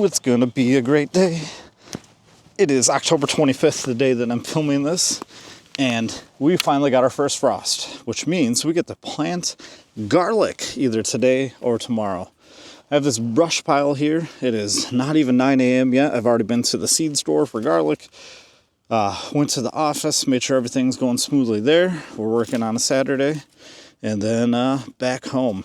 Ooh, it's gonna be a great day. It is October 25th, the day that I'm filming this, and we finally got our first frost, which means we get to plant garlic either today or tomorrow. I have this brush pile here. It is not even 9 a.m. yet. I've already been to the seed store for garlic. Went to the office, made sure everything's going smoothly there. We're working on a Saturday. And then back home.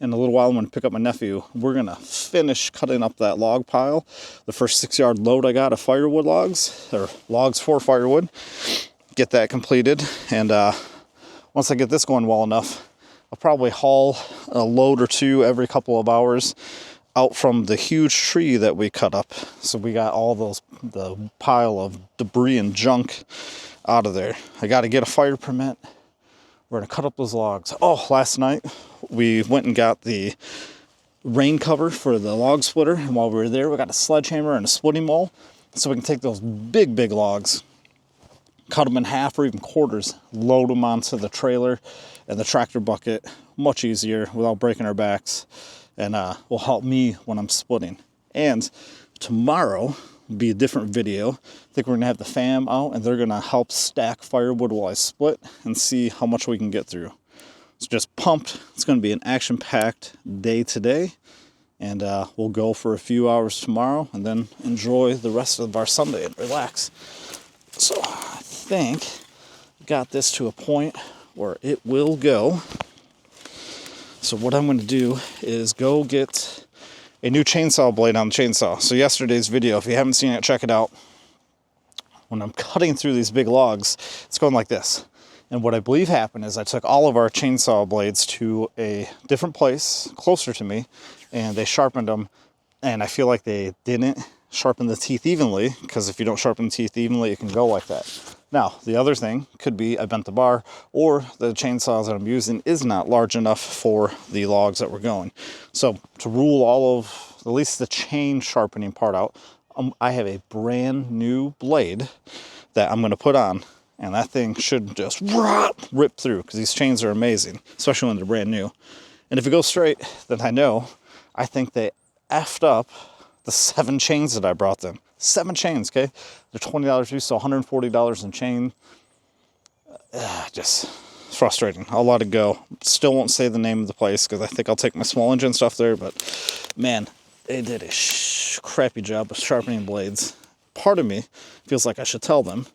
In a little while, I'm going to pick up my nephew. We're going to finish cutting up that log pile. The first 6-yard load I got of firewood logs, or logs for firewood. Get that completed. And once I get this going well enough, I'll probably haul a load or two every couple of hours out from the huge tree that we cut up. So we got all the pile of debris and junk out of there. I got to get a fire permit. We're going to cut up those logs. Oh, last night we went and got the rain cover for the log splitter. And while we were there, we got a sledgehammer and a splitting maul. So we can take those big logs, cut them in half or even quarters, load them onto the trailer and the tractor bucket. Much easier without breaking our backs. And will help me when I'm splitting. And tomorrow will be a different video. I think we're going to have the fam out and they're going to help stack firewood while I split and see how much we can get through. So just pumped. It's going to be an action-packed day today. And we'll go for a few hours tomorrow and then enjoy the rest of our Sunday and relax. So I think I got this to a point where it will go. So what I'm going to do is go get a new chainsaw blade on the chainsaw. So yesterday's video, if you haven't seen it, check it out. When I'm cutting through these big logs, it's going like this. And what I believe happened is I took all of our chainsaw blades to a different place, closer to me, and they sharpened them. And I feel like they didn't sharpen the teeth evenly, because if you don't sharpen the teeth evenly, it can go like that. Now, the other thing could be I bent the bar, or the chainsaws that I'm using is not large enough for the logs that we're going. So to rule all of, at least the chain sharpening part out, I have a brand new blade that I'm going to put on, and that thing should just rip through, because these chains are amazing, especially when they're brand new. And if it goes straight, then I think they effed up the 7 chains that I brought them. 7 chains, okay? They're $20 each, so $140 in chain. Just frustrating. I'll let it go. Still won't say the name of the place because I think I'll take my small engine stuff there. But man, they did a crappy job of sharpening blades. Part of me feels like I should tell them.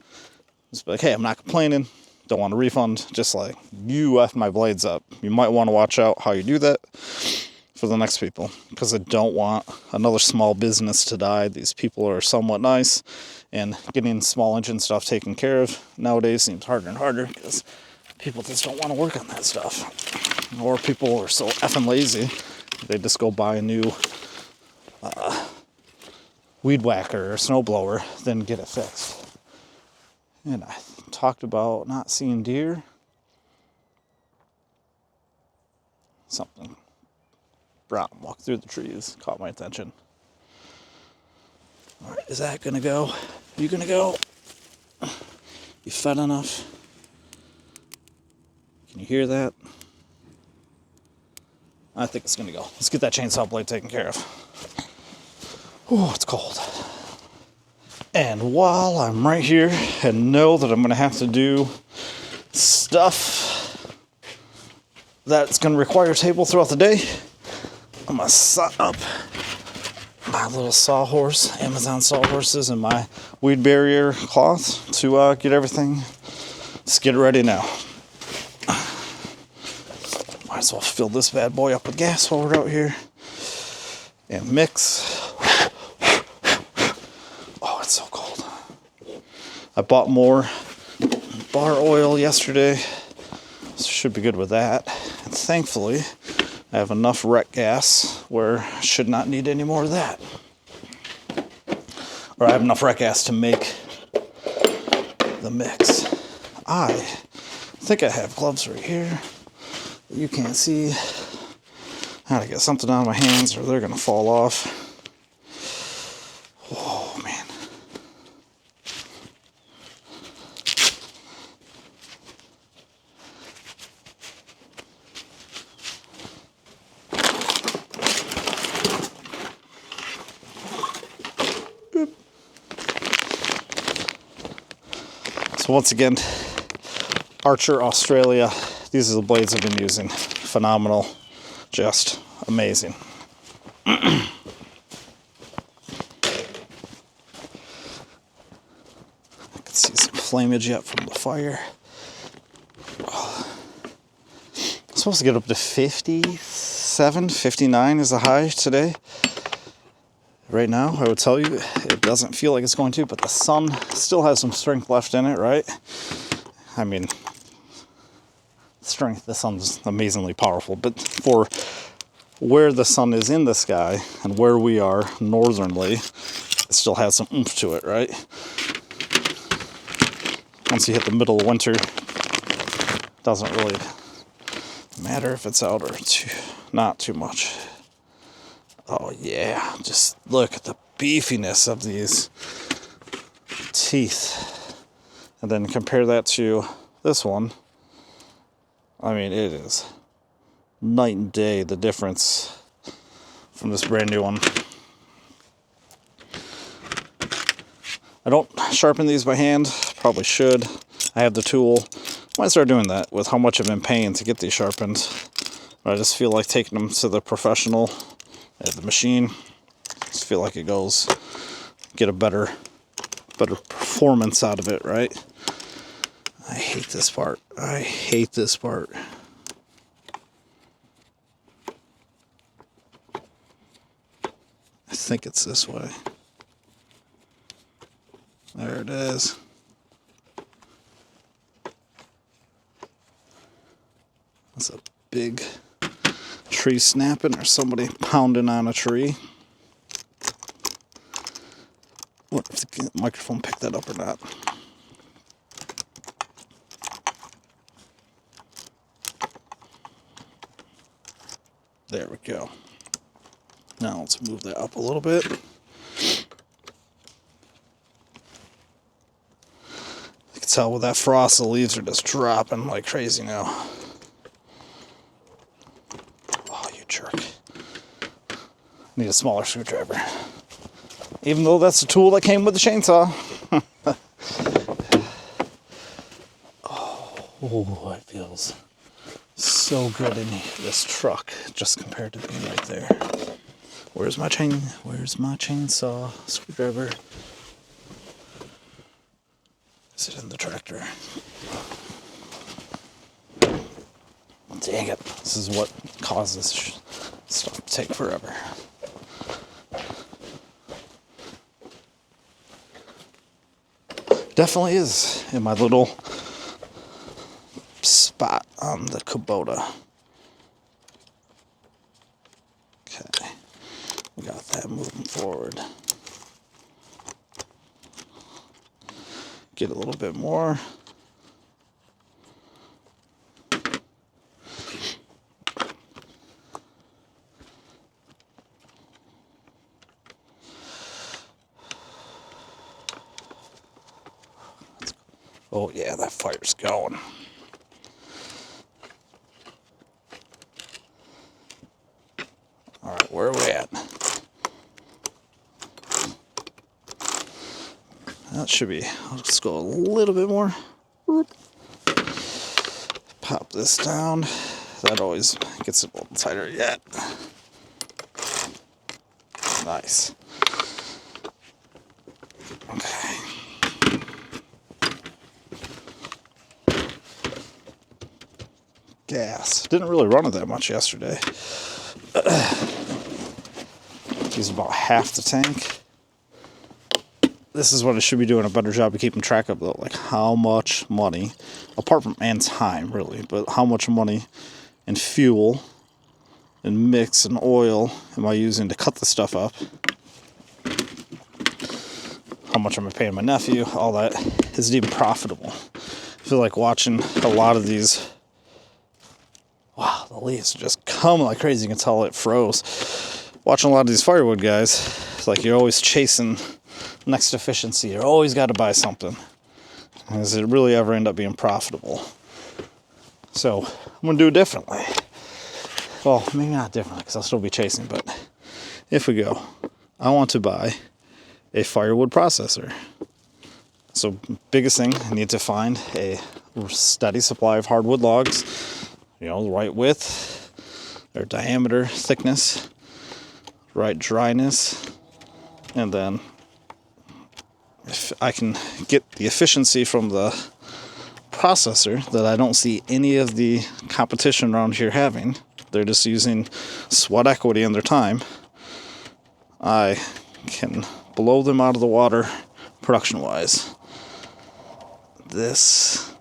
Just be like, hey, I'm not complaining. Don't want a refund. Just like, you effed my blades up. You might want to watch out how you do that for the next people, because I don't want another small business to die. These people are somewhat nice, and getting small engine stuff taken care of nowadays seems harder and harder because people just don't want to work on that stuff. Or people are so effing lazy, they just go buy a new weed whacker or snowblower, then get it fixed. And I talked about not seeing deer. Something brown walked through the trees, caught my attention. All right, is that gonna go? Are you gonna go? You fed enough? Can you hear that? I think it's gonna go. Let's get that chainsaw blade taken care of. Oh, it's cold. And while I'm right here and know that I'm gonna have to do stuff that's gonna require a table throughout the day, I'm going to set up my little sawhorse, Amazon sawhorses, and my weed barrier cloth to get everything. Let's get ready now. Might as well fill this bad boy up with gas while we're out here. And mix. Oh, it's so cold. I bought more bar oil yesterday. So should be good with that. And thankfully, I have enough wreck gas where I should not need any more of that. Or I have enough wreck gas to make the mix. I think I have gloves right here. You can't see. I gotta get something out of my hands or they're gonna fall off. Oh man. So once again, Archer Australia. These are the blades I've been using. Phenomenal. Just amazing. I can see some flameage yet from the fire. I'm supposed to get up to 57, 59 is the high today. Right now, I would tell you, it doesn't feel like it's going to, but the sun still has some strength left in it, right? I mean, strength, the sun's amazingly powerful, but for where the sun is in the sky and where we are northernly, it still has some oomph to it, right? Once you hit the middle of winter, it doesn't really matter if it's out or not too much. Oh yeah, just look at the beefiness of these teeth. And then compare that to this one. I mean, it is night and day, the difference from this brand new one. I don't sharpen these by hand, probably should. I have the tool. Might start doing that with how much I've been paying to get these sharpened. But I just feel like taking them to the professional at the machine. Just feel like it goes, get a better performance out of it, right? I hate this part. I hate this part. I think it's this way. There it is. That's a big tree snapping or somebody pounding on a tree. Wonder if the microphone picked that up or not. There we go. Now let's move that up a little bit. You can tell with that frost, the leaves are just dropping like crazy now. Need a smaller screwdriver. Even though that's the tool that came with the chainsaw. Oh, it feels so good in this truck just compared to being right there. Where's my chainsaw screwdriver? Is it in the tractor? Dang it. This is what causes stuff to take forever. Definitely is in my little spot on the Kubota. Okay, we got that moving forward. Get a little bit more. Oh yeah, that fire's going. All right, where are we at? That should be, I'll just go a little bit more. Pop this down. That always gets it a little tighter yet. Nice. Okay. Gas. Didn't really run it that much yesterday. Used about half the tank. This is what I should be doing a better job of keeping track of, though. Like how much money, apart from and time, really, but how much money and fuel and mix and oil am I using to cut the stuff up? How much am I paying my nephew? All that. Is it even profitable? I feel like watching a lot of these. Wow, the leaves just come like crazy. You can tell it froze. Watching a lot of these firewood guys, it's like you're always chasing next efficiency. You always got to buy something. Does it really ever end up being profitable? So I'm going to do it differently. Well, maybe not differently because I'll still be chasing, but if we go, I want to buy a firewood processor. So biggest thing, I need to find a steady supply of hardwood logs, the right width, their diameter, thickness, right dryness, and then if I can get the efficiency from the processor that I don't see any of the competition around here having, they're just using sweat equity in their time, I can blow them out of the water production-wise. This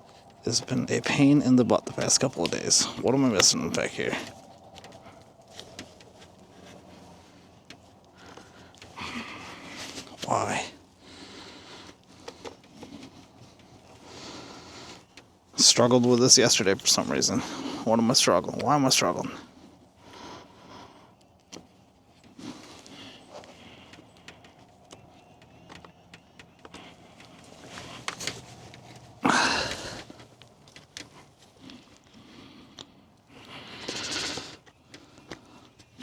has been a pain in the butt the past couple of days. What am I missing back here? Why? Struggled with this yesterday for some reason. What am I struggling? Why am I struggling?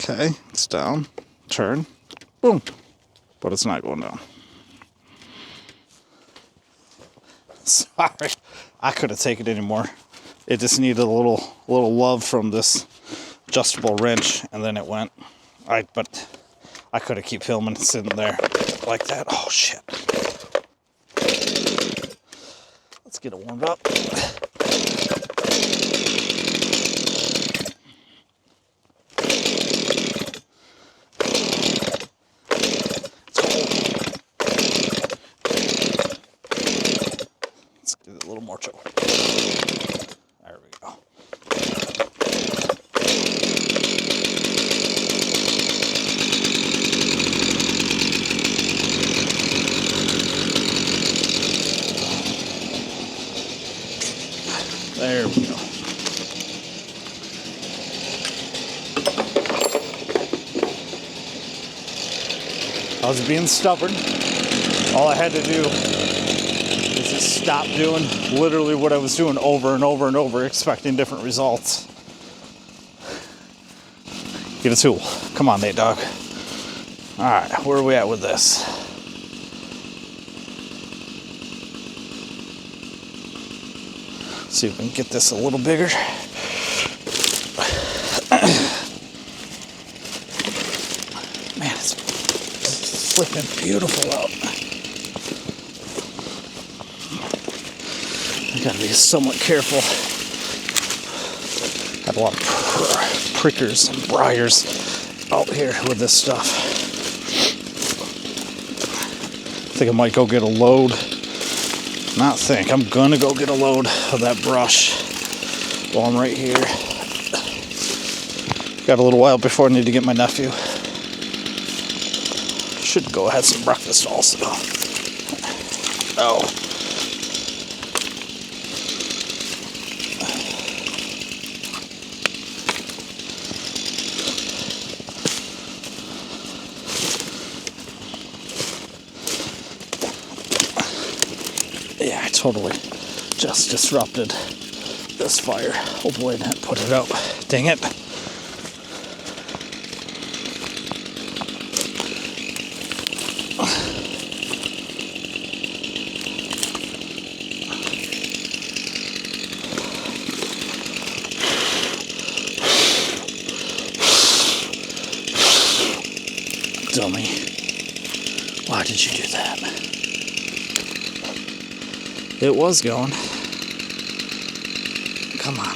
Okay, it's down. Turn. Boom. But it's not going down. Sorry. I couldn't take it anymore. It just needed a little love from this adjustable wrench, and then it went. But I couldn't keep filming sitting there like that. Oh shit. Let's get it warmed up. Let's give it a little more choke. There we go. There we go. I was being stubborn. All I had to do is just stop doing literally what I was doing over and over and over, expecting different results. Get a tool. Come on, Nate Dog. All right, where are we at with this? See if we can get this a little bigger. Man, it's flipping beautiful out. I gotta be somewhat careful. I have a lot of prickers and briars out here with this stuff. I think I might go get a load. I'm gonna go get a load of that brush while I'm right here. Got a little while before I need to get my nephew. Should go have some breakfast also. Oh. Yeah, I totally just disrupted this fire. Hopefully I didn't put it out. Dang it. Dummy. Why did you do that? It was going. Come on.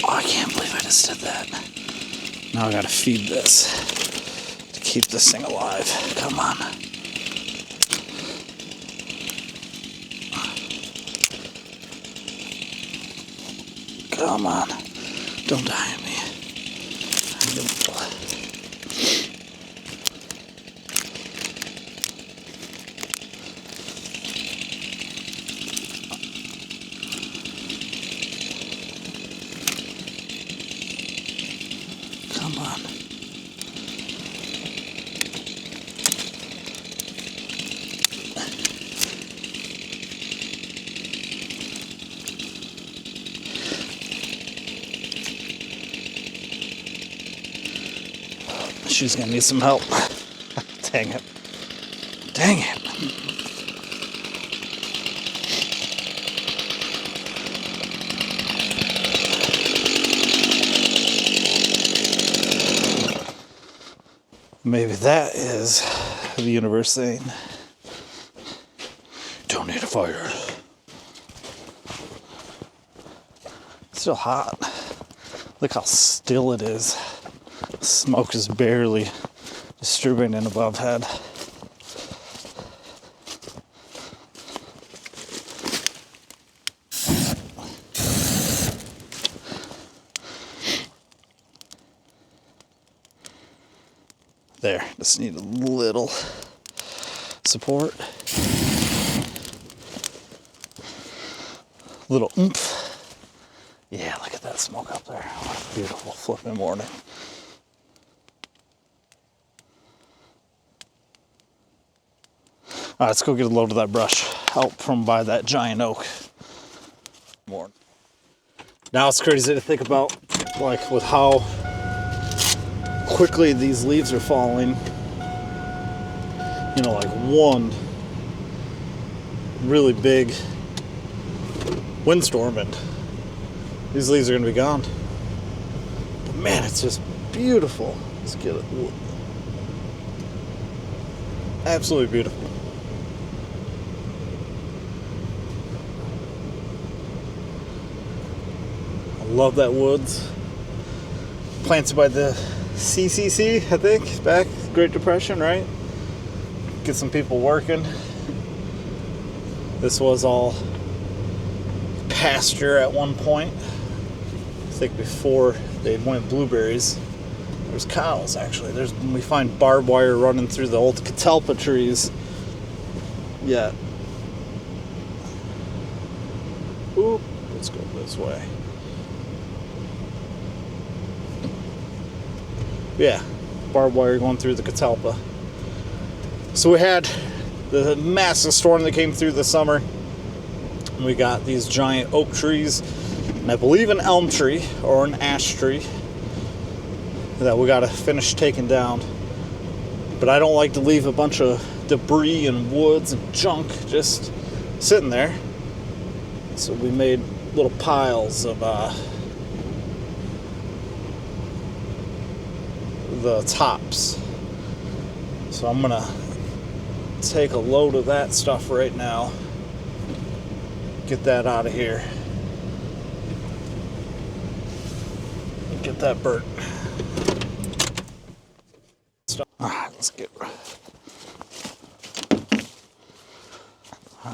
Oh, I can't believe I just did that. Now I gotta feed this to keep this thing alive. Come on. Come on. Don't die on me. Come on. she's gonna need some help. Dang it. Dang it. Maybe that is the universe saying, don't need a fire. It's still hot. Look how still it is. Smoke is barely distributing above head. There, just need a little support. Little oomph. Yeah, look at that smoke up there. What a beautiful flipping morning. All right, let's go get a load of that brush out from by that giant oak. More. Now it's crazy to think about, like, with how quickly these leaves are falling. You know, like one really big windstorm and these leaves are going to be gone. But man, it's just beautiful. Let's get it. Absolutely beautiful. I love that woods. Planted by the CCC, I think, back Great Depression, right? Get some people working. This was all pasture at one point. I think before they went blueberries, there was cows actually. We find barbed wire running through the old catalpa trees. Yeah. Oop, let's go this way. Yeah, barbed wire going through the catalpa. So we had the massive storm that came through this summer. We got these giant oak trees, and I believe an elm tree or an ash tree that we got to finish taking down. But I don't like to leave a bunch of debris and woods and junk just sitting there. So we made little piles of the tops. So I'm gonna take a load of that stuff right now. Get that out of here. Get that burnt. Alright,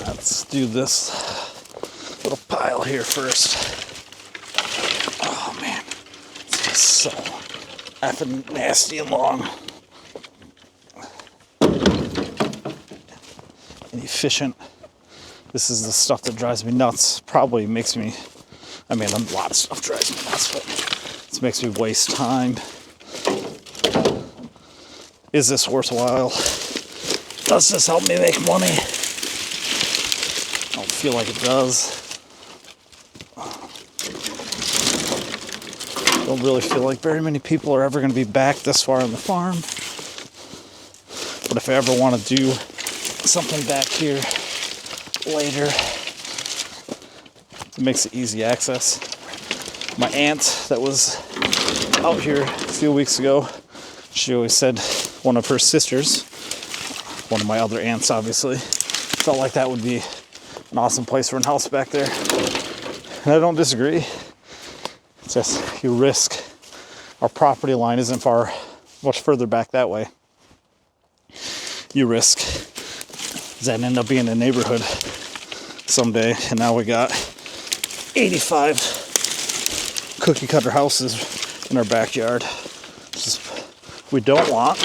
let's do this little pile here first. Oh man, it's just so effing nasty and long. And efficient. This is the stuff that drives me nuts. Probably makes me, a lot of stuff drives me nuts, but this makes me waste time. Is this worthwhile? Does this help me make money? I don't feel like it does. Don't really feel like very many people are ever going to be back this far on the farm. But if I ever want to do something back here later, it makes it easy access. My aunt that was out here a few weeks ago, she always said one of her sisters, one of my other aunts obviously, felt like that would be an awesome place for a house back there. And I don't disagree. It's just you risk, our property line isn't much further back that way. You risk that end up being a neighborhood someday, and now we got 85 cookie cutter houses in our backyard. Just we don't want.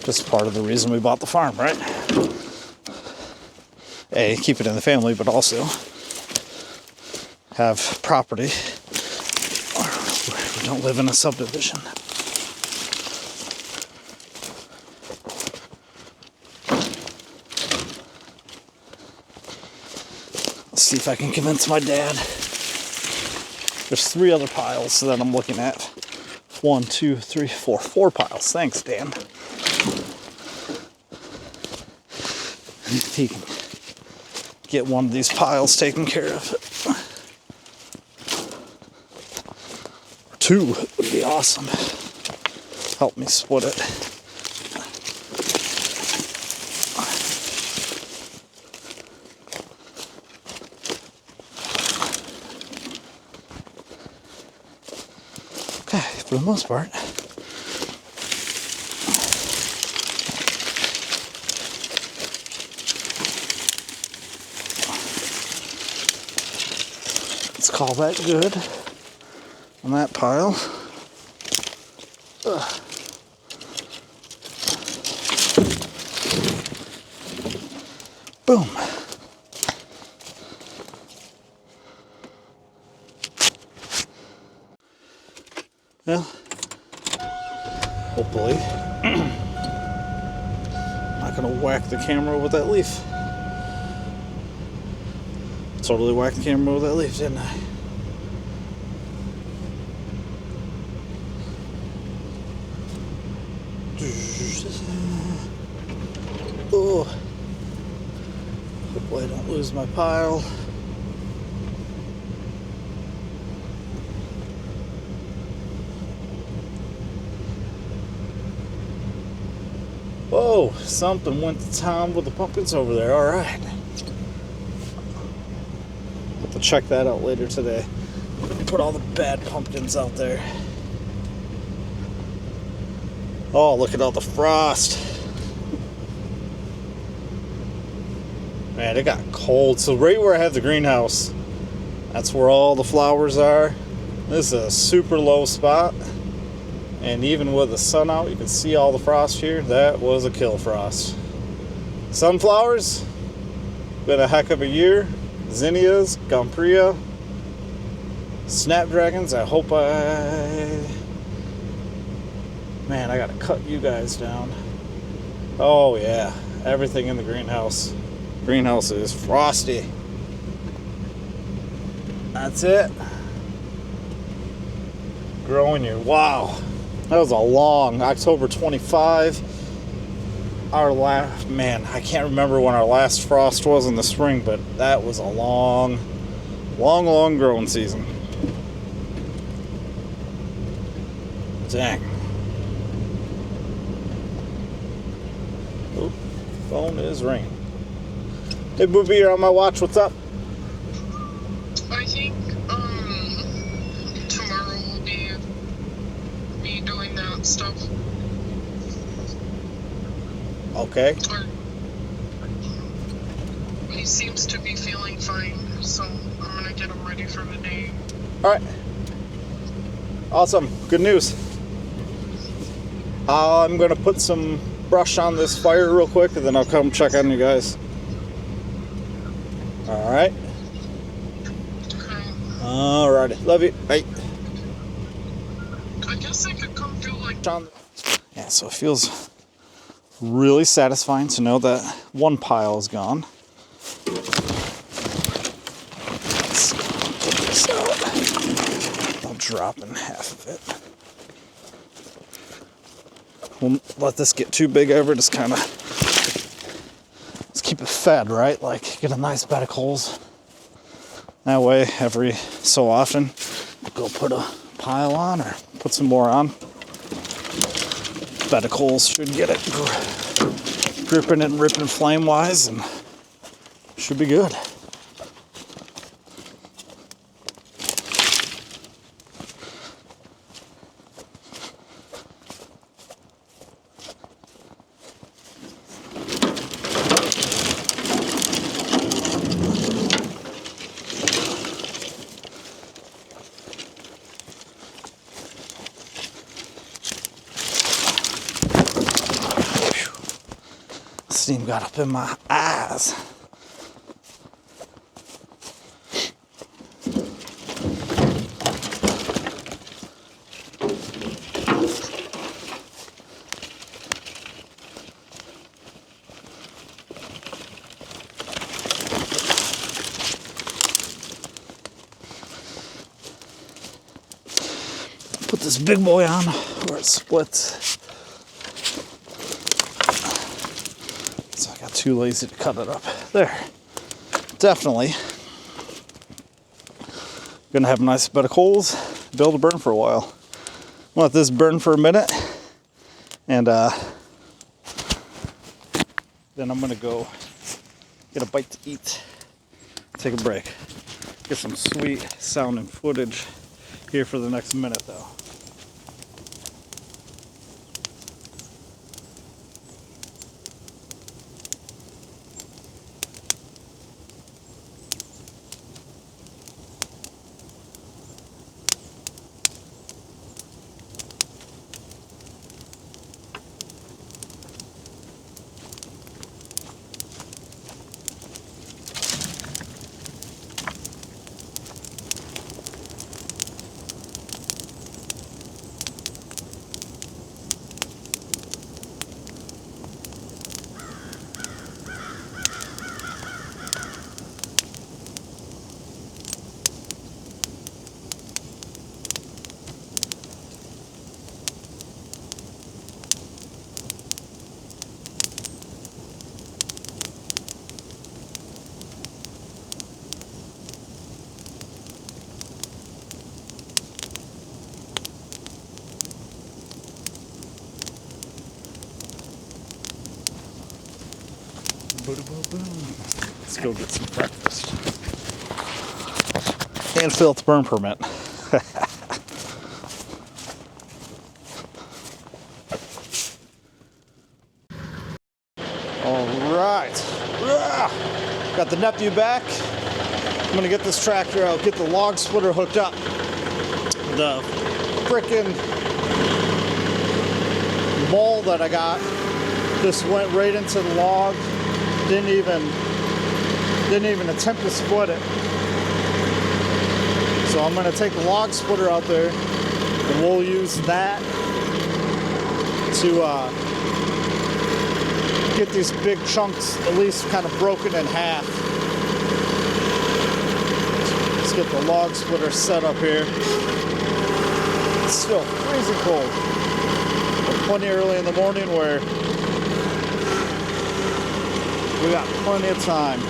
Just part of the reason we bought the farm, right? A, keep it in the family, but also have property. We don't live in a subdivision. Let's see if I can convince my dad. There's 3 other piles that I'm looking at. 1, 2, 3, 4. 4 piles. Thanks, Dan. He can get one of these piles taken care of. 2 would be awesome. Help me split it. Okay, for the most part. Let's call that good on that pile. Ugh. Boom. Well, hopefully, I'm not gonna whack the camera with that leaf. Totally whacked the camera with that leaf, didn't I? Oh, hopefully I don't lose my pile. Whoa, something went to town with the pumpkins over there. All right. Have to check that out later today. Put all the bad pumpkins out there. Oh, look at all the frost. Man, it got cold. So right where I have the greenhouse, that's where all the flowers are. This is a super low spot. And even with the sun out, you can see all the frost here. That was a kill frost. Sunflowers, been a heck of a year. Zinnias, Gompria, Snapdragons. I hope Man, I gotta cut you guys down. Oh yeah, everything in the greenhouse. Greenhouse is frosty. That's it. Growing here. Wow. That was a long October 25. Our last, man, I can't remember when our last frost was in the spring, but that was a long growing season. Dang. Oh, phone is ringing. Hey, Booby, you're on my watch. What's up? I think tomorrow will be me doing that stuff. Okay. He seems to be feeling fine, so I'm gonna get him ready for the day. All right. Awesome. Good news. I'm gonna put some brush on this fire real quick, and then I'll come check on you guys. All right. Okay. All righty. Love you. Bye. I guess I could come do like. Yeah. So it feels really satisfying to know that one pile is gone. Let's put this out. I'll drop in half of it. Won't let this get too big ever. Just kind of let's keep it fed, right? Like get a nice bed of coals. That way, every so often, go put a pile on or put some more on. Bed of coals should get it gripping and ripping flame wise, and should be good. Steam got up in my eyes. Put put this big boy on where it splits. So I got too lazy to cut it up. There. Definitely gonna have a nice bed of coals, be able to burn for a while. Let this burn for a minute, and then I'm gonna go get a bite to eat, take a break, get some sweet sounding footage here for the next minute though. Let's go get some breakfast. And fill out the burn permit. All right. Got the nephew back. I'm gonna get this tractor out, get the log splitter hooked up. The frickin' ball that I got just went right into the log. Didn't even attempt to split it. So I'm gonna take the log splitter out there and we'll use that to get these big chunks at least kind of broken in half. Let's get the log splitter set up here. It's still freezing cold. But plenty early in the morning where we got plenty of time.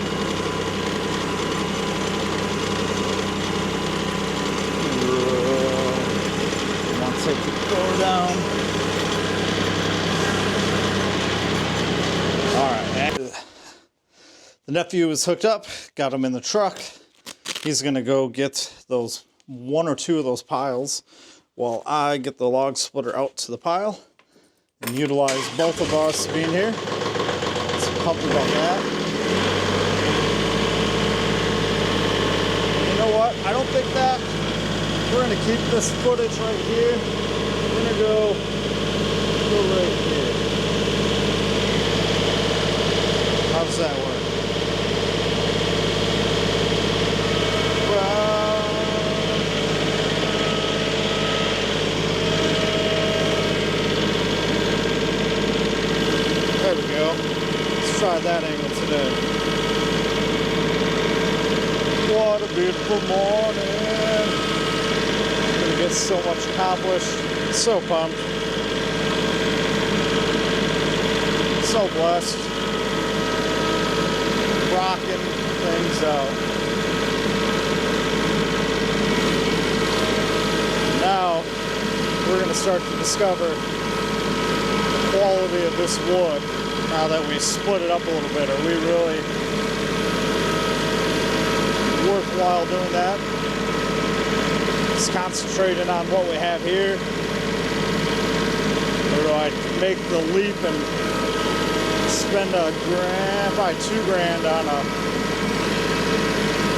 Want to take the door down. All right. The nephew is hooked up. Got him in the truck. He's gonna go get those one or two of those piles while I get the log splitter out to the pile and utilize both of us being here. Pumped about that. You know what? I don't think that we're gonna keep this footage right here. We're gonna go right here. How does that work? Well, there we go. Try that angle today. What a beautiful morning. Gonna get so much accomplished. So pumped. So blessed. Rocking things out. Now we're gonna start to discover the quality of this wood. Now that we split it up a little bit, are we really worthwhile doing that? Just concentrating on what we have here? Or do I make the leap and spend $1 grand, probably $2 grand on a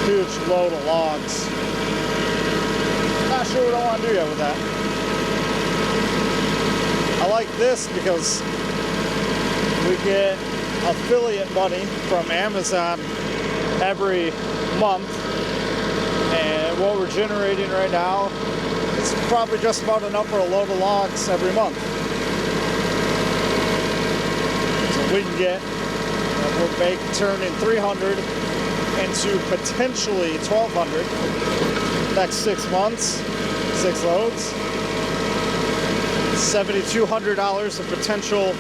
huge load of logs? Not sure what I want to do yet with that. I like this because we get affiliate money from Amazon every month, and what we're generating right now is probably just about enough for a load of logs every month. So we can get, we're turning 300 into potentially 1,200 next 6 months, 6 loads. $7,200 of potential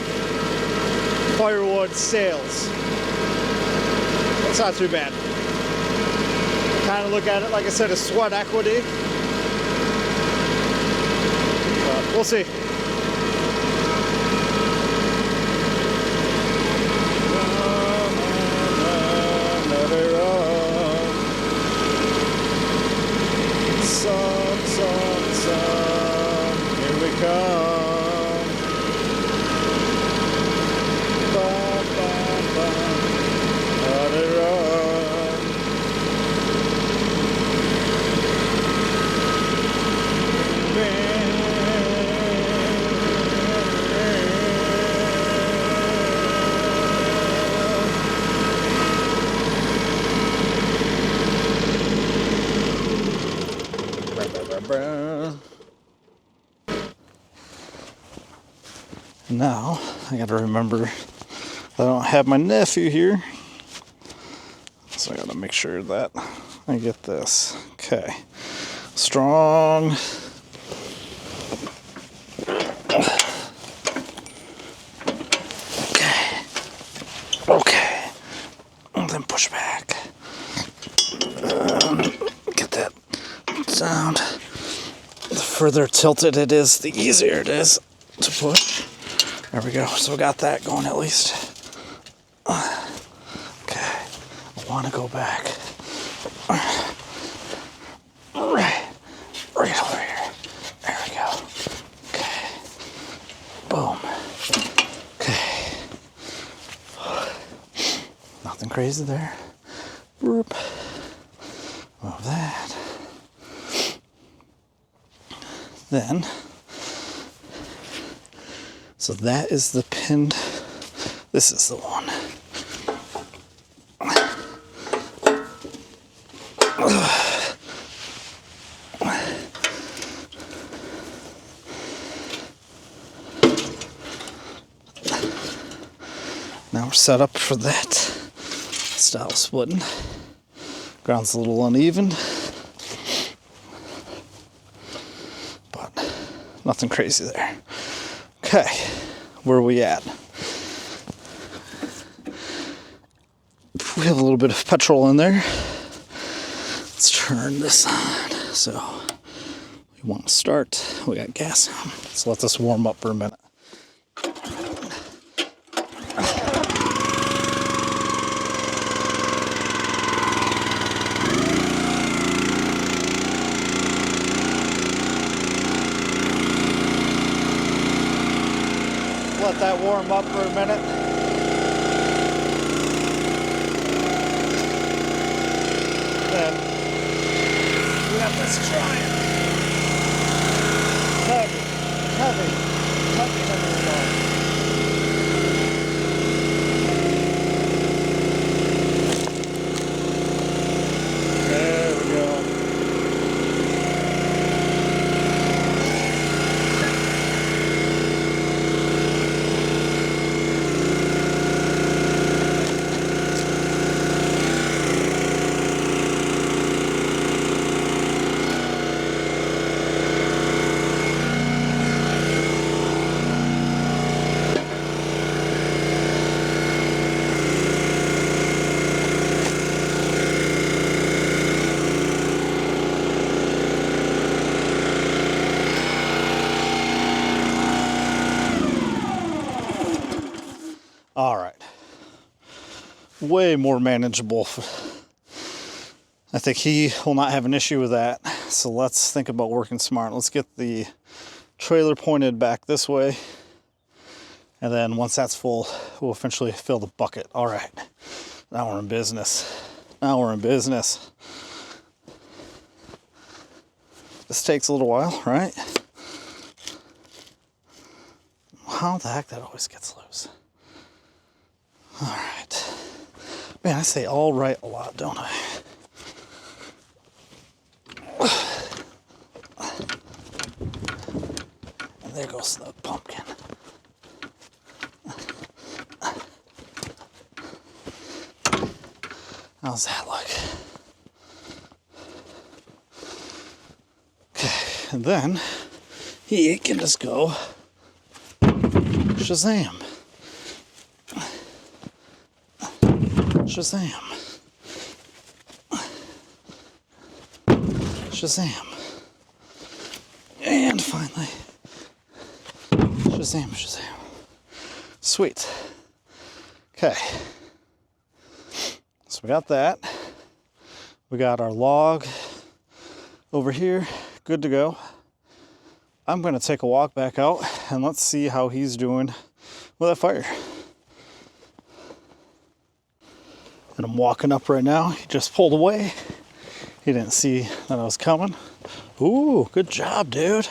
firewood sales. That's not too bad. Kind of look at it, like I said, as sweat equity. But we'll see. Sun, here we come. Bum, bum, bum. Let it run. Now, I gotta remember I don't have my nephew here. So I gotta make sure that I get this. Okay. Strong. Okay. And then push back. Get that sound. The further tilted it is, the easier it is to push. There we go. So we got that going at least. Okay. I want to go back. Right over here. There we go. Okay. Boom. Okay. Nothing crazy there. Move that. Then, so that is the pinned, this is the one. Now we're set up for that style splitting. Ground's a little uneven, but nothing crazy there. Okay, where are we at? We have a little bit of petrol in there. Let's turn this on. So we want to start. We got gas on. Let's let this warm up for a minute. Let that warm up for a minute. Then we got this giant, heavy wall. There we go. All right. Way more manageable. I think he will not have an issue with that. So let's think about working smart. Let's get the trailer pointed back this way. And then once that's full, we'll eventually fill the bucket. All right. Now we're in business. This takes a little while, right? How the heck that always gets loose? All right. Man, I say all right a lot, don't I? And there goes the pumpkin. How's that look? Okay, and then he can just go Shazam. Shazam. Shazam. And finally, Shazam, Shazam. Sweet. Okay. So we got that. We got our log over here, good to go. I'm going to take a walk back out and let's see how he's doing with that fire. And I'm walking up right now. He just pulled away. He didn't see that I was coming. Ooh, good job, dude.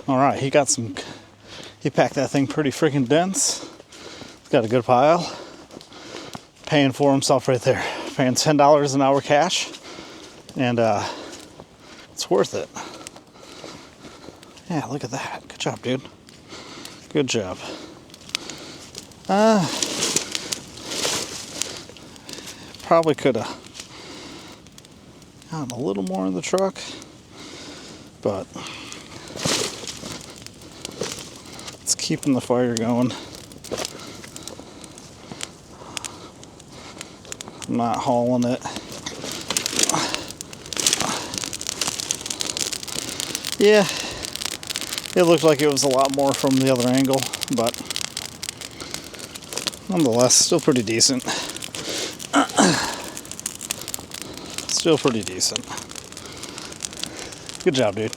All right, he packed that thing pretty freaking dense. He's got a good pile. Paying for himself right there. Paying $10 an hour cash. And it's worth it. Yeah, look at that. Good job, dude. Good job. Probably could have gotten a little more in the truck, but it's keeping the fire going. I'm not hauling it. Yeah, it looked like it was a lot more from the other angle, but nonetheless, still pretty decent. Still pretty decent. Good job, dude.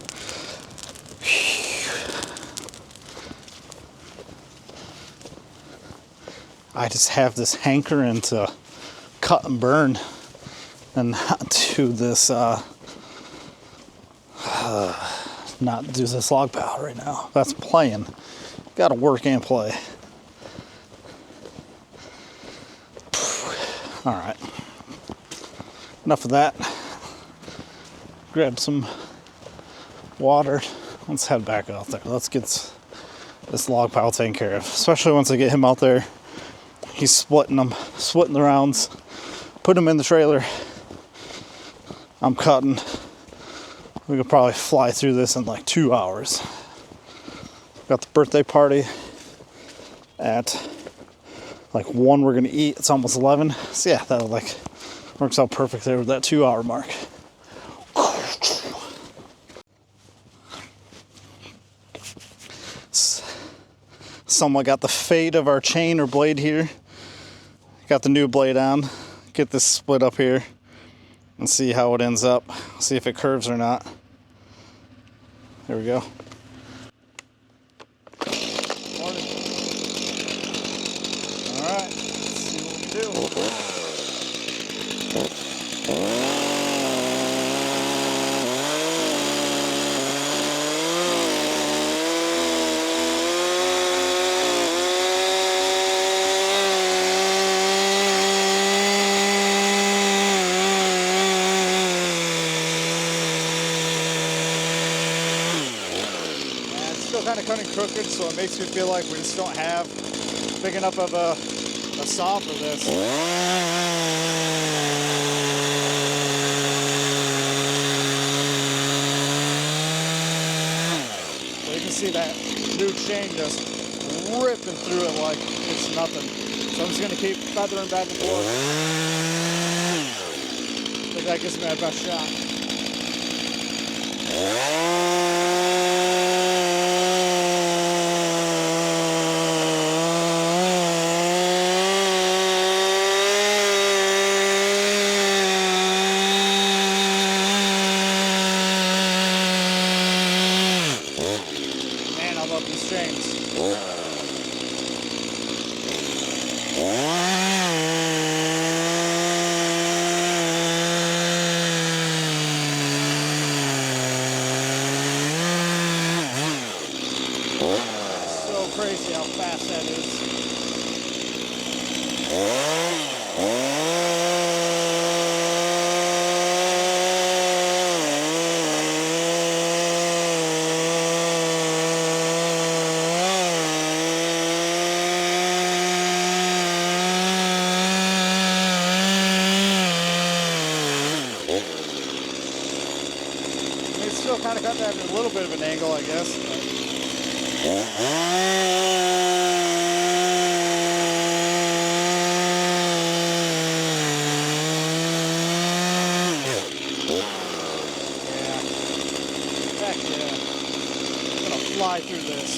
I just have this hankering to cut and burn and not do this log pile right now. That's playing. Gotta work and play. All right. Enough of that. Grab some water. Let's head back out there. Let's get this log pile taken care of. Especially once I get him out there. He's splitting the rounds. Put them in the trailer. I'm cutting. We could probably fly through this in like 2 hours. Got the birthday party at like 1. We're gonna eat. It's almost 11. So yeah, that like works out perfect there with that 2 hour mark. Someone got the fade of our chain or blade here. Got the new blade on. Get this split up here and see how it ends up. See if it curves or not. There we go. Morning. All right, let's see what we do. Kind of cutting crooked, so it makes me feel like we just don't have big enough of a saw for this. So you can see that new chain just ripping through it like it's nothing. So I'm just going to keep feathering back and forth. I think that gives me my best shot. Crazy how fast that is. It's still kind of got that at a little bit of an angle, I guess. But Heck yeah. I'm gonna fly through this.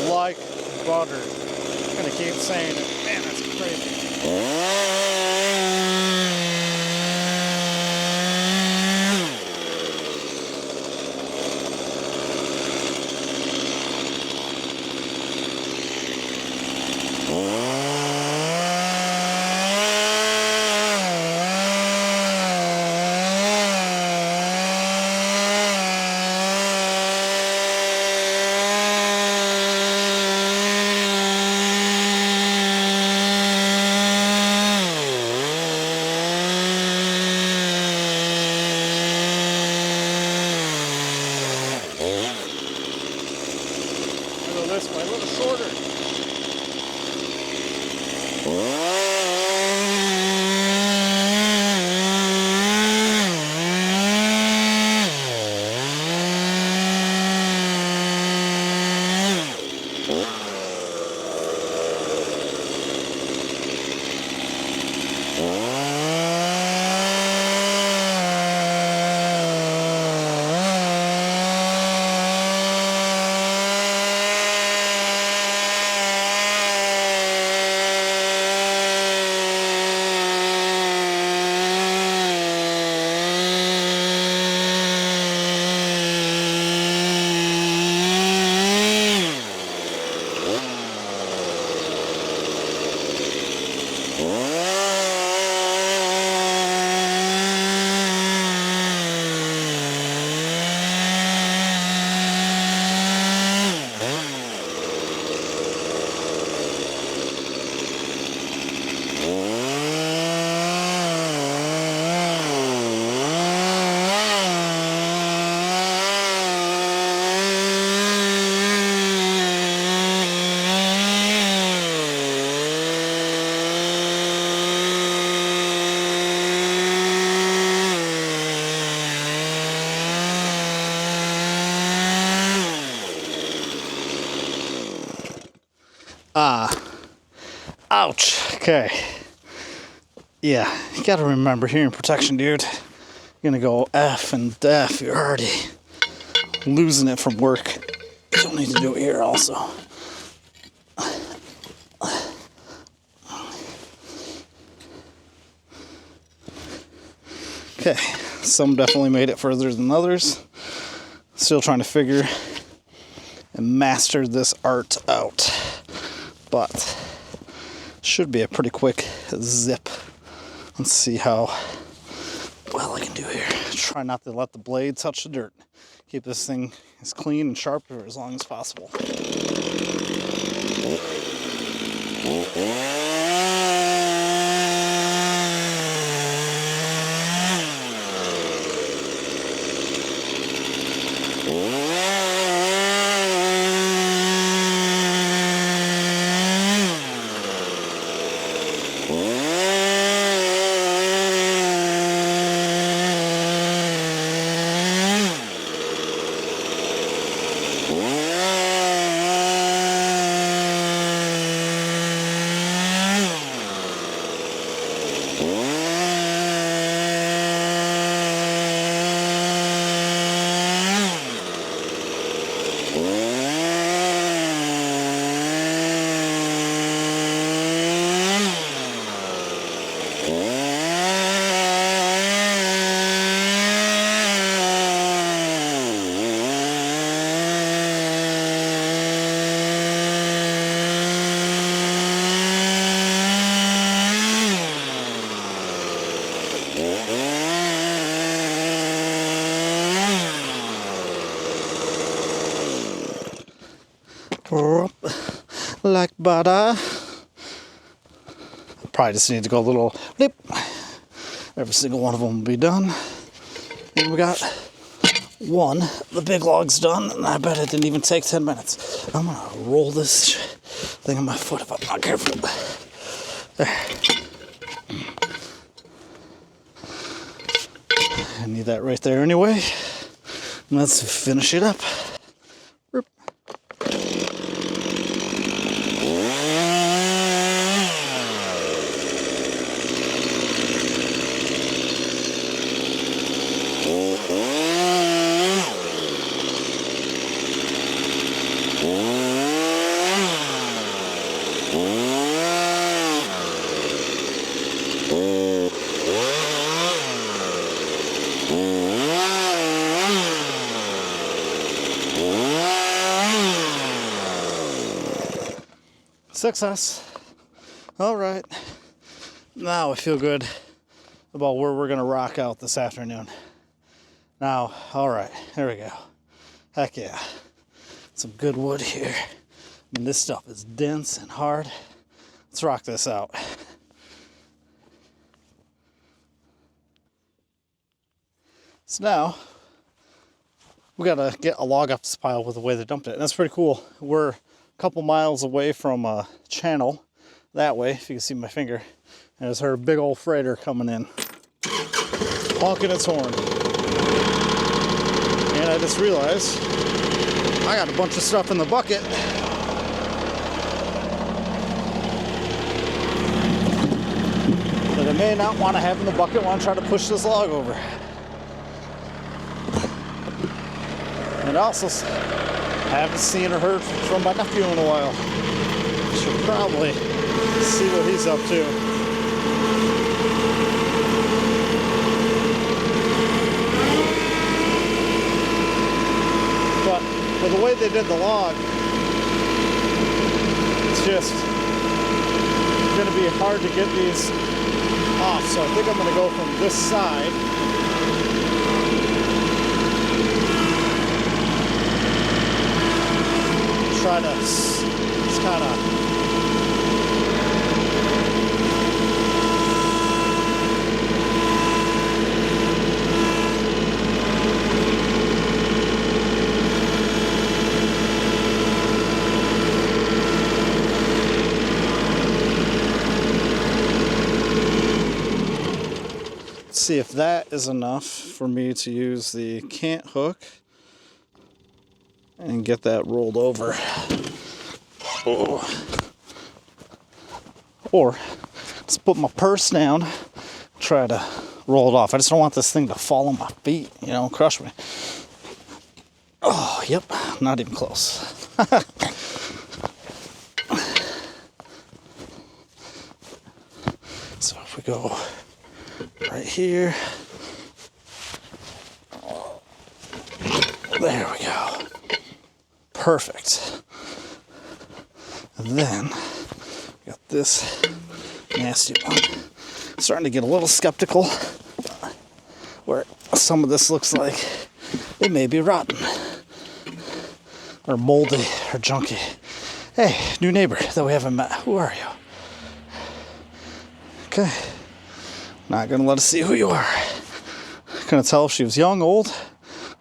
Like butter. I'm gonna keep saying it. Man, that's crazy. Go this way, a little shorter. Ouch. Okay. Yeah, you gotta remember hearing protection, dude. You're gonna go F and F. You're already losing it from work. You don't need to do it here also. Okay, some definitely made it further than others. Still trying to figure and master this art out. But should be a pretty quick zip. Let's see how well I can do here. Try not to let the blade touch the dirt. Keep this thing as clean and sharp for as long as possible. Like butter. Probably just need to go a little blip. Every single one of them will be done. And we got one, the big log's done, and I bet it didn't even take 10 minutes. I'm gonna roll this thing on my foot if I'm not careful. There. I need that right there anyway. Let's finish it up. Success. All right. Now I feel good about where we're going to rock out this afternoon. Now, all right, here we go. Heck yeah. Some good wood here. I mean, this stuff is dense and hard. Let's rock this out. So now, we got to get a log off this pile with the way they dumped it. And that's pretty cool. We're a couple miles away from a channel that way, if you can see my finger. And there's her big old freighter coming in, honking its horn. And I just realized I got a bunch of stuff in the bucket that I may not want to have in the bucket when I try to push this log over. And also, haven't seen or heard from my nephew in a while. Should probably see what he's up to. But with the way they did the log, it's just going to be hard to get these off. So I think I'm going to go from this side. Try to just kind of see if that is enough for me to use the cant hook and get that rolled over. Or just put my purse down, try to roll it off. I just don't want this thing to fall on my feet, you know, crush me. Oh, yep, not even close. So if we go right here, there we go. Perfect. And then we got this nasty one. Starting to get a little skeptical where some of this looks like it may be rotten or moldy or junky. Hey, new neighbor that we haven't met. Who are you? Okay. Not gonna let us see who you are. Couldn't tell if she was young, old.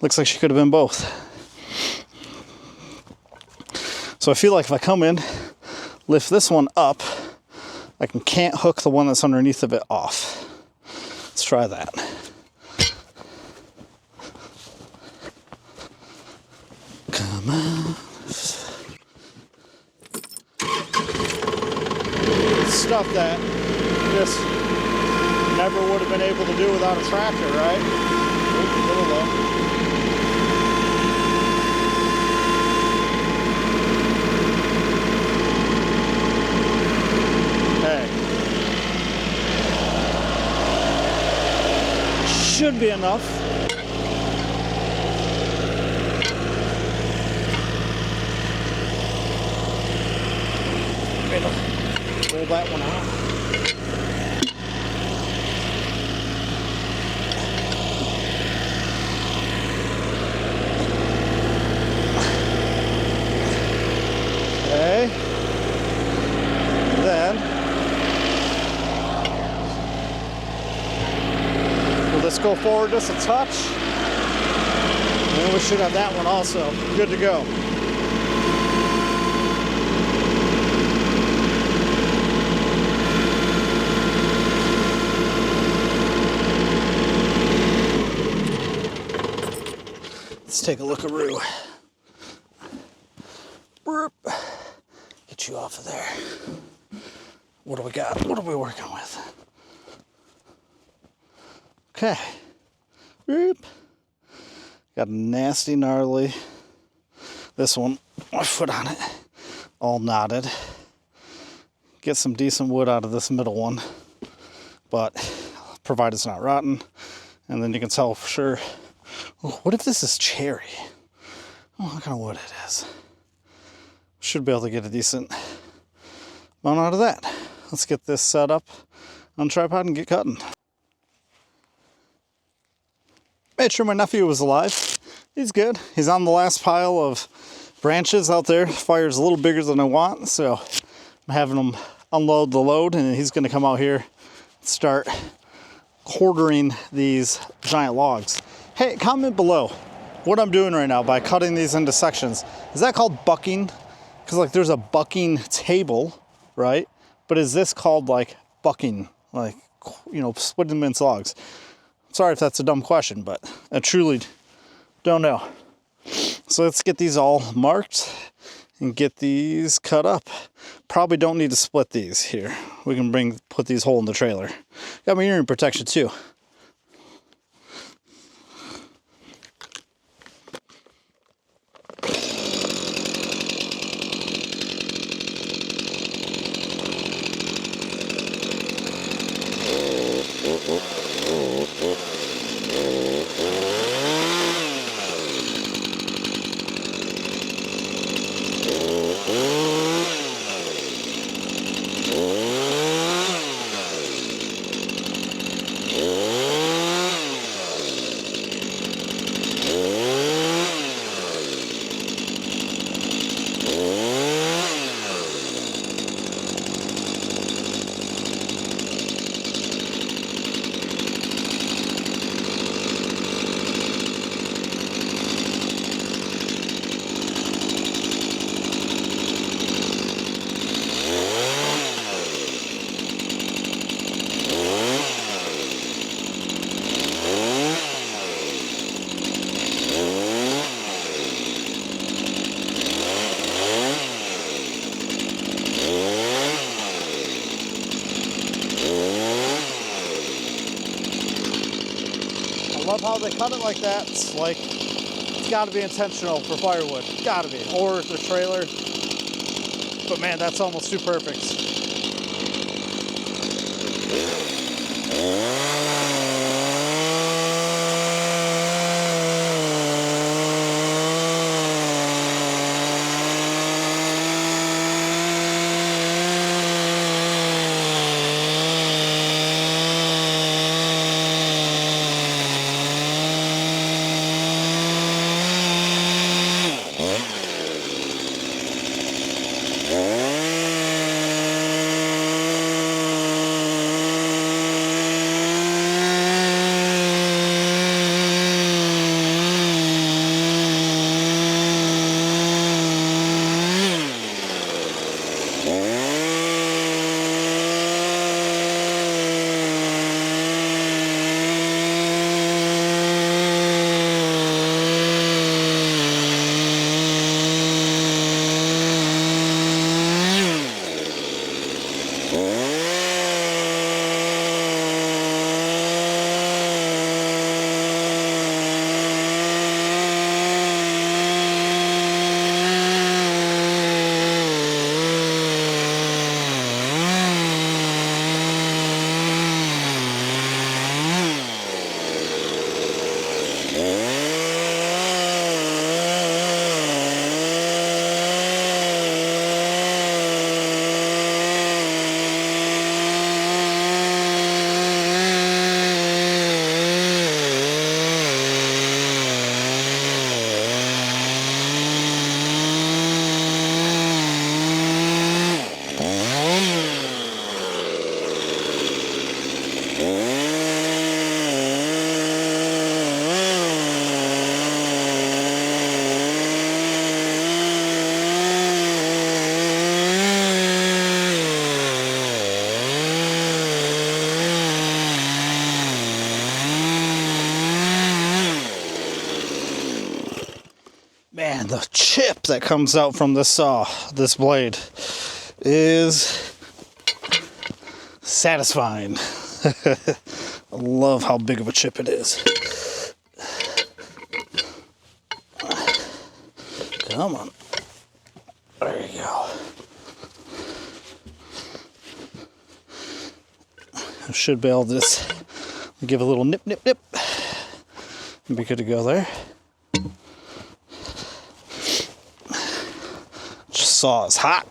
Looks like she could have been both. So I feel like if I come in, lift this one up, I can't hook the one that's underneath of it off. Let's try that. Come on. Stuff that just never would have been able to do without a tractor, right? Oops, a little low. Should be enough. Pull that one out. go forward just a touch. And then we should have that one also good to go. Let's take a look-a-roo. Burp. Get you off of there. What do we got? What are we working with? Okay. Burp. Got a nasty gnarly. This one, my foot on it, all knotted. Get some decent wood out of this middle one, but provided it's not rotten. And then you can tell for sure. Oh, what if this is cherry? Oh, what kind of wood it is. Should be able to get a decent amount out of that. Let's get this set up on tripod and get cutting. Made sure my nephew was alive. He's good. He's on the last pile of branches out there. The fire's a little bigger than I want, so I'm having him unload the load, and he's gonna come out here and start quartering these giant logs. Hey, comment below what I'm doing right now by cutting these into sections. Is that called bucking? Because like there's a bucking table, right? But is this called like bucking? Like, you know, splitting them into logs? Sorry if that's a dumb question, but I truly don't know. So let's get these all marked and get these cut up. Probably don't need to split these here. We can put these whole in the trailer. Got my hearing protection too. Love how they cut it like that. It's like, it's gotta be intentional for firewood. Gotta be. Or the trailer. But man, that's almost too perfect. Man, the chip that comes out from this saw, this blade, is satisfying. I love how big of a chip it is. Come on. There you go. I should be able to just give a little nip, nip, nip. Be good to go there. Just saw it's hot.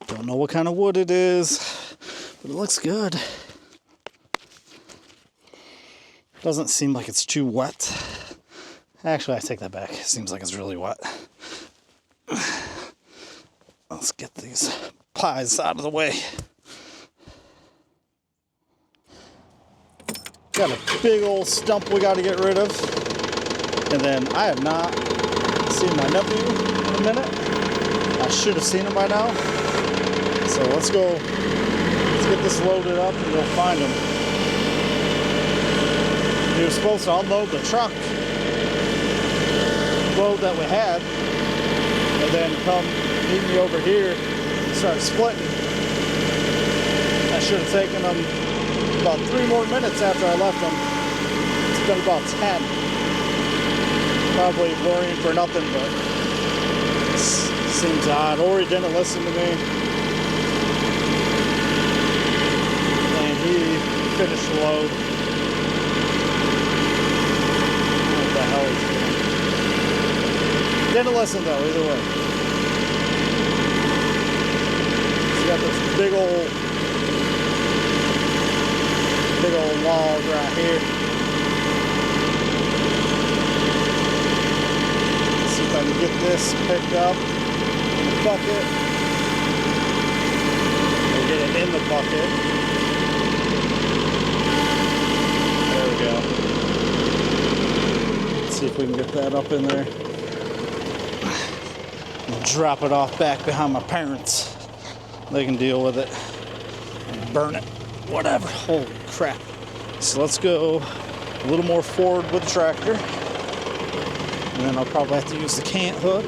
Don't know what kind of wood it is, but it looks good. Doesn't seem like it's too wet. Actually, I take that back. It seems like it's really wet. Let's get these pies out of the way. Got a big old stump we got to get rid of. And then I have not seen my nephew in a minute. I should have seen him by now. So let's go, let's get this loaded up and go find him. He was supposed to unload the truck load that we had and then come meet me over here and start splitting. I should have taken him about 3 more minutes after I left him. It's been about 10. Probably worrying for nothing, but it seems odd. Or he didn't listen to me. And he finished the load. What the hell is he doing? Didn't listen though, either way. He's got this big old log right here. Let's see if I can get this picked up in the bucket. Or get it in the bucket. There we go. Let's see if we can get that up in there. And drop it off back behind my parents. They can deal with it. And burn it. Whatever. Holy crap. So let's go a little more forward with the tractor. And then I'll probably have to use the cant hook.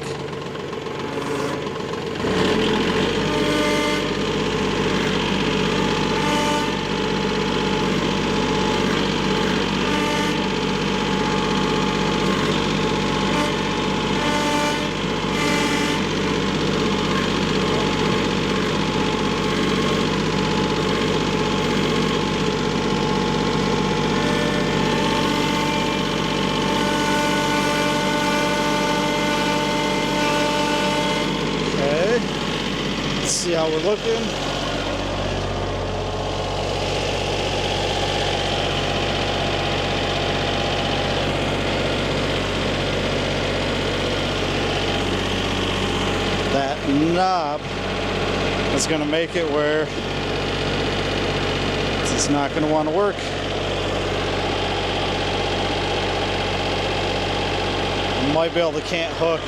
See how we're looking. knob is going to make it where it's not going to want to work. You might be able to cant hook.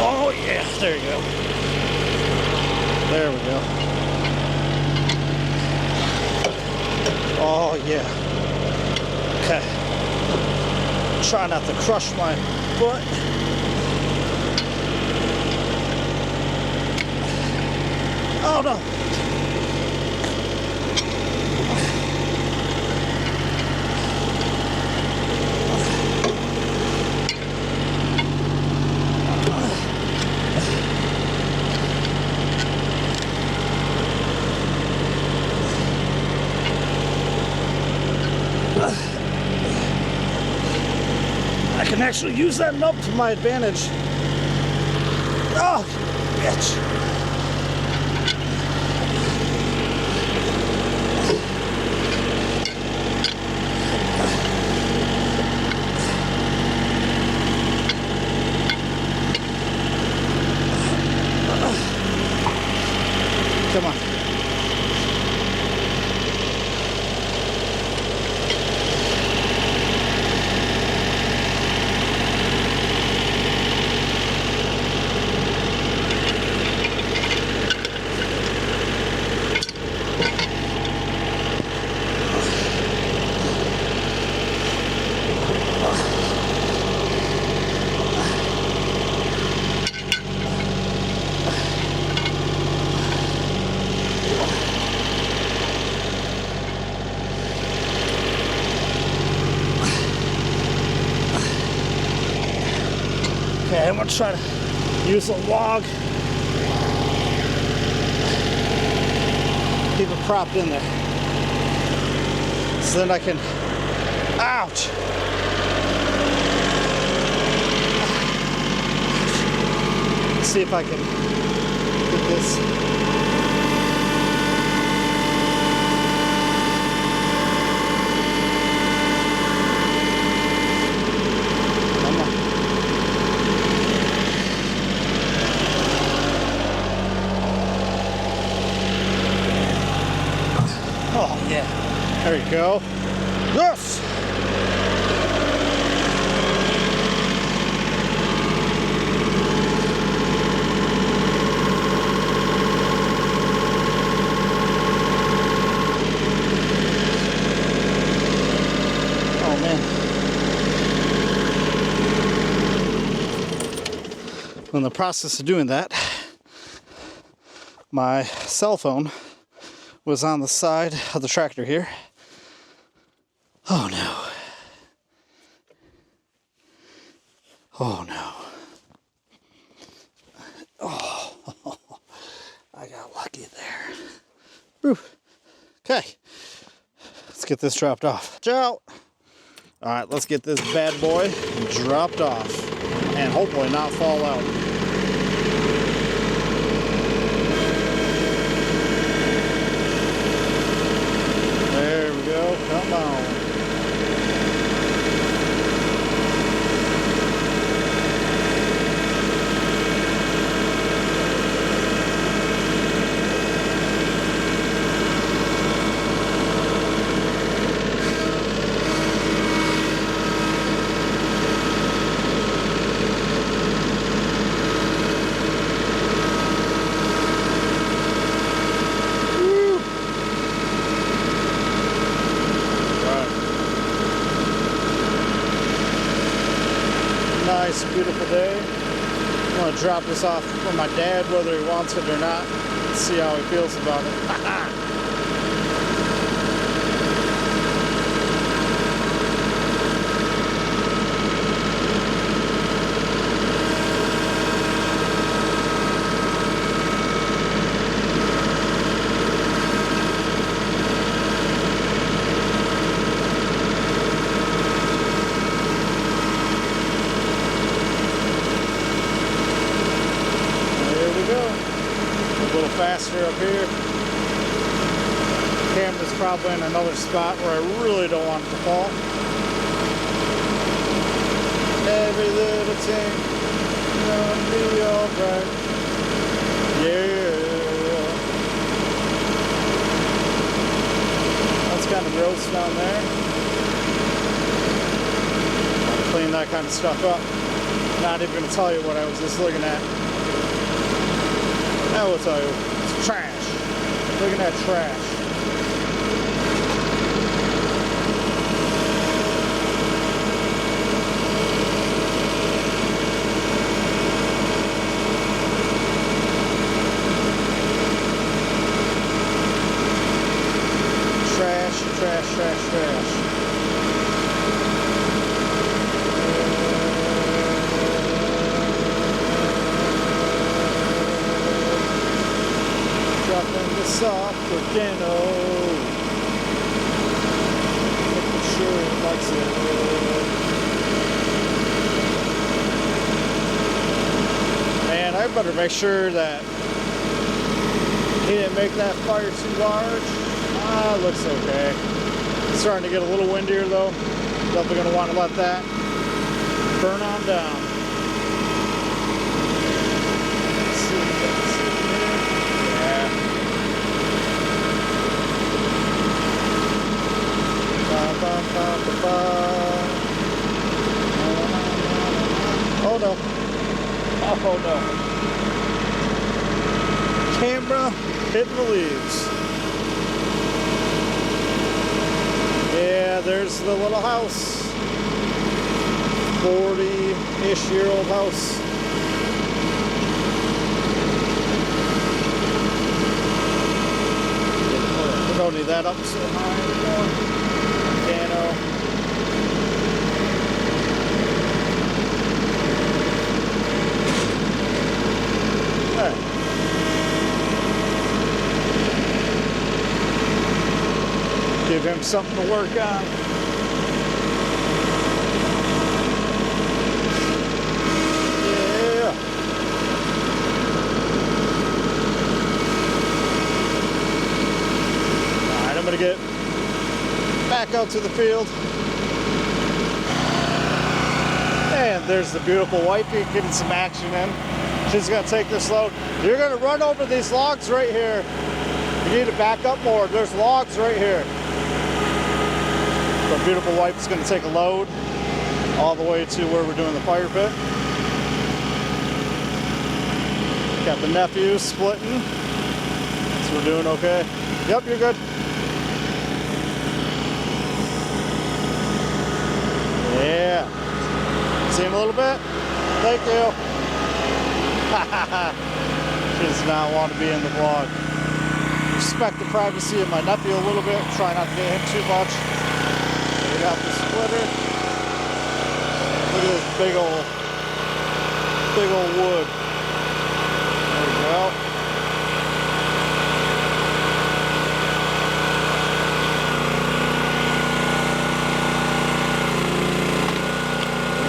Oh yeah, there you go. There we go. Oh yeah. Okay. Try not to crush my foot. Oh no. I can actually use that nub to my advantage. Oh, bitch. Come on. Okay, I'm gonna try to use a log. Keep it propped in there. So then I can, ouch! Let's see if I can get this. Oh yeah, there you go. Yes! Oh man. In the process of doing that, my cell phone was on the side of the tractor here. Oh no. Oh no. Oh, I got lucky there. Whew. Okay, let's get this dropped off. Ciao. All right, let's get this bad boy dropped off and hopefully not fall out. There we go, come on. Nice, beautiful day. I'm going to drop this off for my dad, whether he wants it or not. Let's see how he feels about it. There we go. A little faster up here. Camera's probably in another spot where I really don't want it to fall. Every little thing gonna be alright. Yeah. That's kind of gross down there. I'll clean that kind of stuff up. Not even gonna tell you what I was just looking at. I will tell you. It's trash. Looking at trash. Trash, trash, trash. Dropping the soft organo. Making sure it likes it. Man, I better make sure that he didn't make that fire too large. Ah, looks okay. It's starting to get a little windier though. Definitely gonna want to let that burn on down. Let's see what we can see here. Yeah. Ba, ba, ba, ba, ba. Oh no. Oh no. Camera hitting the leaves. Yeah, there's the little house. 40-ish year old house. We don't need that up so high anymore. Piano. Alright. Give him something to work on. Yeah. Alright, I'm gonna get back out to the field. And there's the beautiful wifey getting some action in. She's gonna take this load. You're gonna run over these logs right here. You need to back up more. There's logs right here. The beautiful wife is going to take a load all the way to where we're doing the fire pit. Got the nephew splitting. So we're doing okay. Yep, you're good. Yeah. See him a little bit? Thank you. She does not want to be in the vlog. Respect the privacy of my nephew a little bit. Try not to get him too much. We got the splitter. Look at this big old wood. There we go.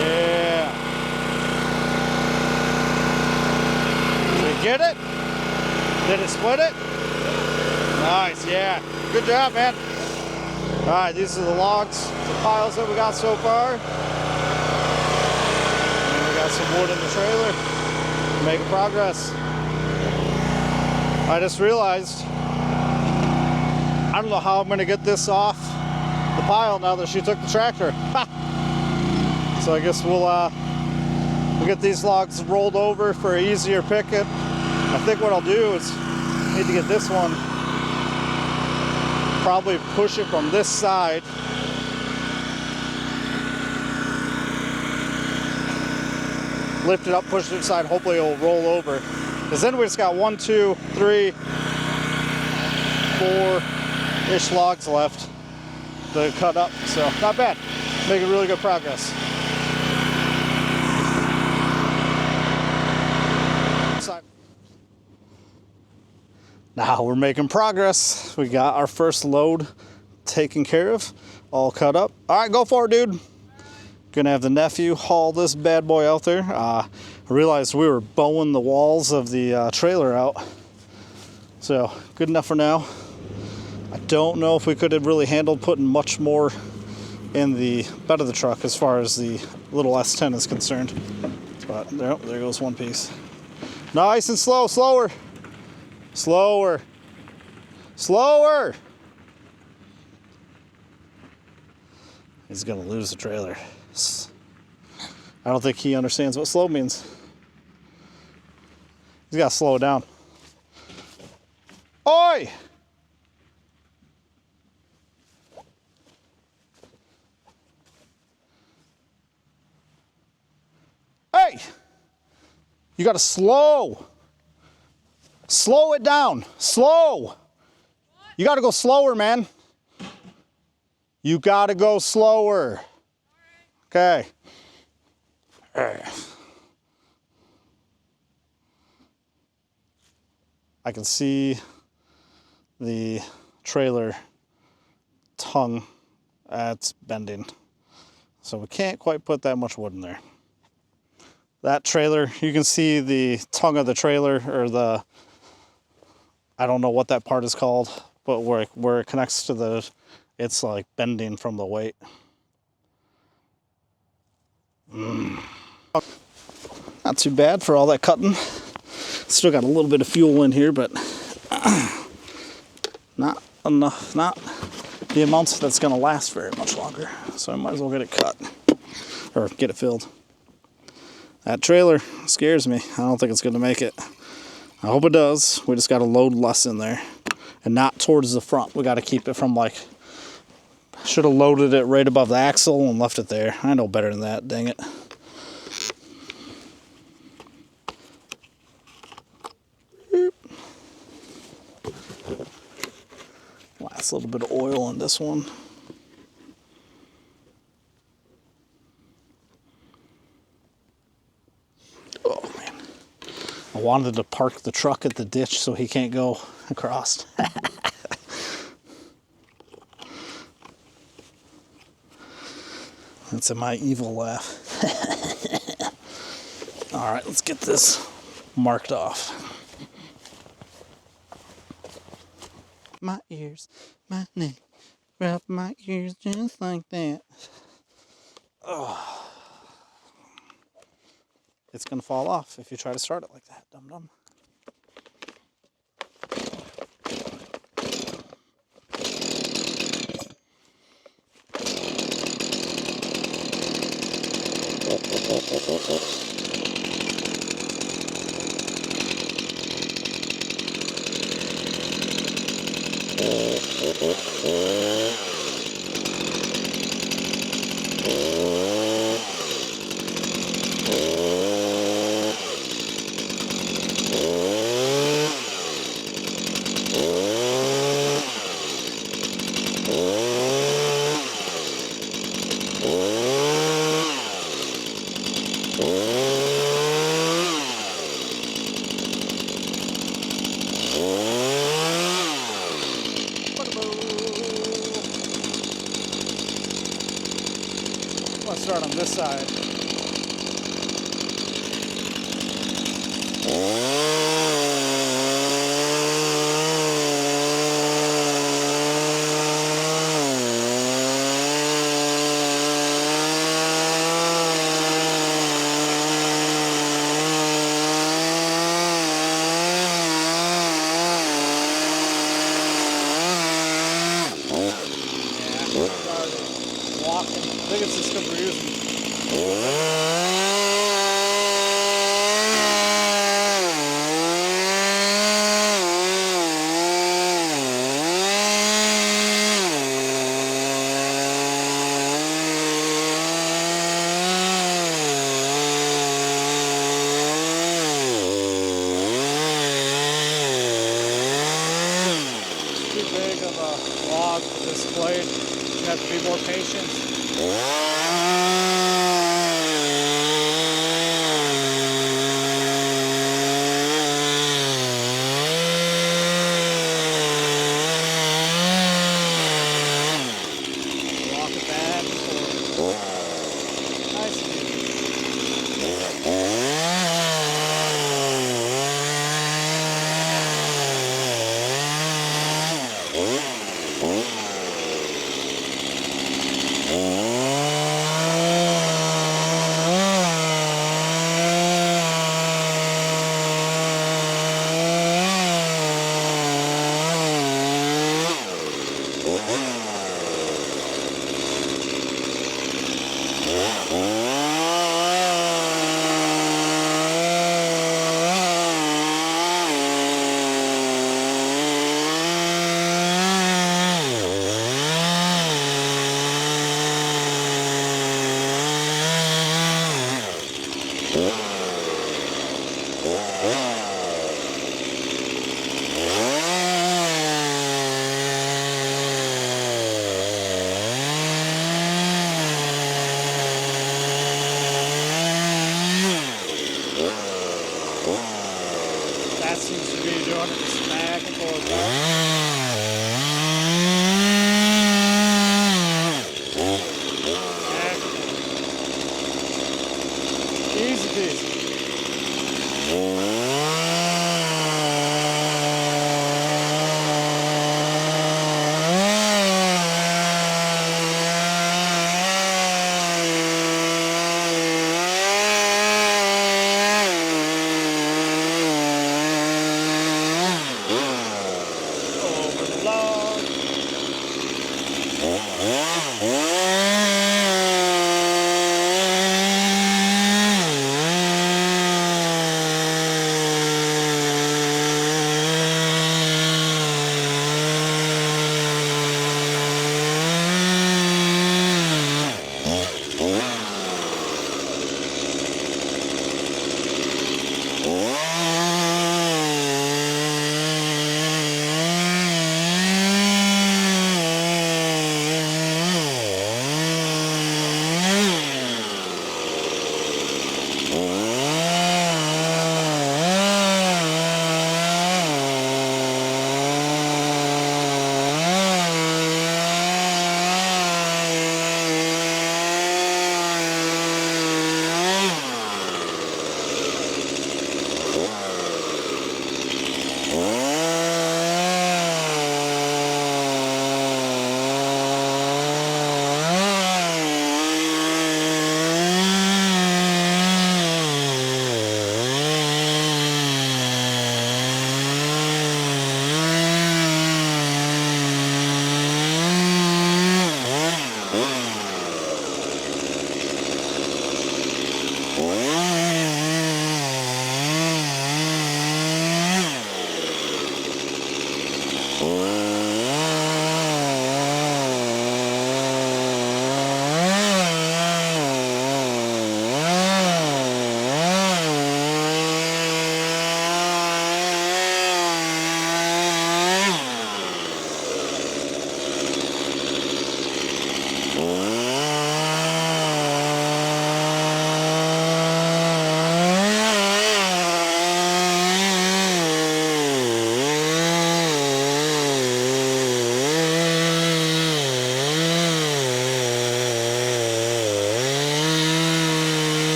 Yeah. Did it get it? Did it split it? Nice, yeah. Good job, man. All right, these are the logs, the piles that we got so far. And we got some wood in the trailer. We're making progress. I just realized I don't know how I'm gonna get this off the pile now that she took the tractor. So I guess we'll get these logs rolled over for an easier pickup. I think what I'll do is need to get this one. Probably push it from this side. Lift it up, push it to the side, hopefully it'll roll over. Because then we just got 1, 2, 3, 4-ish logs left to cut up. So not bad. Making really good progress. Now we're making progress. We got our first load taken care of, all cut up. All right, go for it, dude. Gonna have the nephew haul this bad boy out there. I realized we were bowing the walls of the trailer out. So good enough for now. I don't know if we could have really handled putting much more in the bed of the truck as far as the little S10 is concerned. But there goes one piece. Nice and slow, slower. Slower. Slower. He's gonna lose the trailer. I don't think he understands what slow means. He's gotta slow it down. Oi! Hey! You gotta slow. Slow it down. Slow. You gotta go slower, man. You gotta go slower. Okay. I can see the trailer tongue that's bending. So we can't quite put that much wood in there. That trailer, you can see the tongue of the trailer, or the, I don't know what that part is called, but where it connects to the, it's like bending from the weight. Not too bad for all that cutting. Still got a little bit of fuel in here, but not enough, not the amount that's gonna last very much longer. So I might as well get it cut, or get it filled. That trailer scares me. I don't think it's gonna make it. I hope it does. We just gotta load less in there, and not towards the front. We gotta keep it from, like, should have loaded it right above the axle and left it there. I know better than that, dang it. Last little bit of oil in this one. Oh man. I wanted to park the truck at the ditch so he can't go across. That's my evil laugh. All right, let's get this marked off. My ears, my neck, wrap my ears just like that. Oh. It's gonna fall off if you try to start it like that, dum-dum. Let's start on this side. Walking. I think it's just because we're using. Too big of a log for this blade. You have to be more patient. Walk it back and forth. Nice. gas seems to be doing it just back and forth. Back and forth. Easy peasy.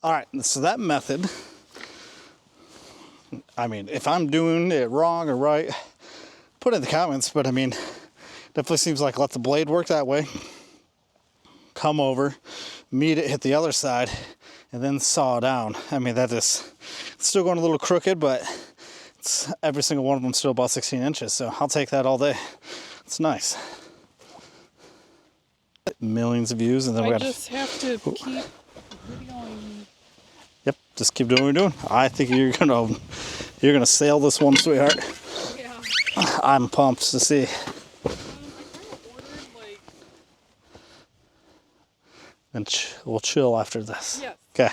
All right, so that method, I mean, if I'm doing it wrong or right, put it in the comments, but I mean, definitely seems like let the blade work that way. Come over, meet it, hit the other side, and then saw down. I mean, that is still going a little crooked, but it's, every single one of them still about 16 inches, so I'll take that all day. It's nice. Millions of views, and then we got. I just have to keep videoing. Yep, just keep doing what you're doing. I think you're gonna sail this one, sweetheart. Yeah. I'm pumped to see. I kind of ordered like. And we'll chill after this. Yes. Okay.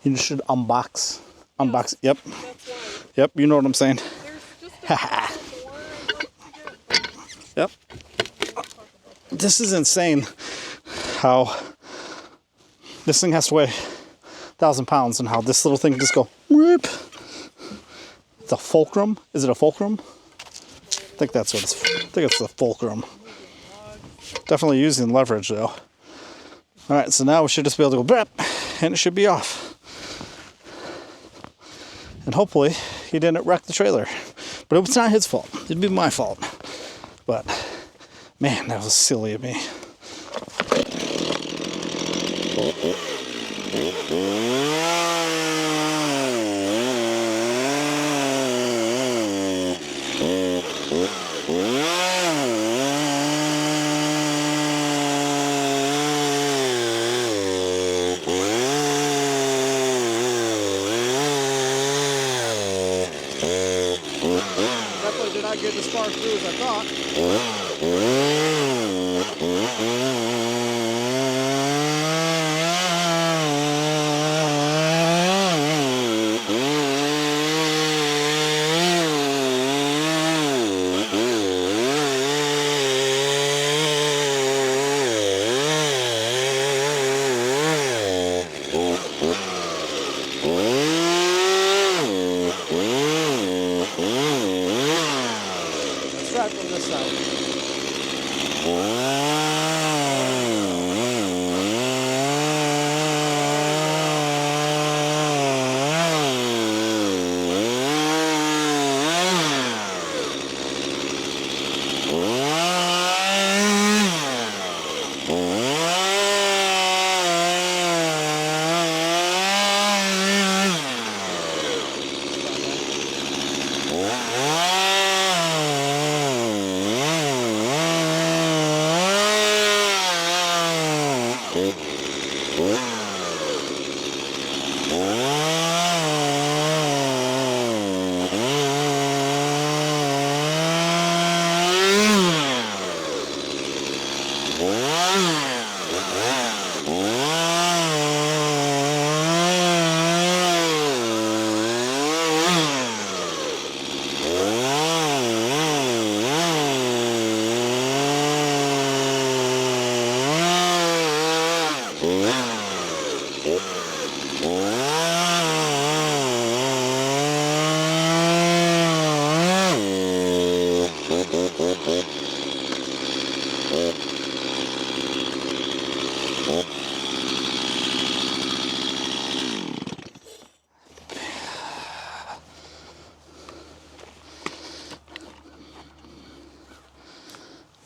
You should unbox. Unbox. Yep. That's why. Yep. You know what I'm saying. There's just a couple more I'd like to get. Yep. This is insane. How this thing has to weigh 1,000 pounds, and how this little thing can just go rip. It's a fulcrum. Is it a fulcrum? I think that's what it's. I think it's the fulcrum. Definitely using leverage though. All right, so now we should just be able to go brap, and it should be off. And hopefully he didn't wreck the trailer. But it was not his fault. It'd be my fault. But man, that was silly of me. Definitely did not get as far through as I thought. Let's try from this side.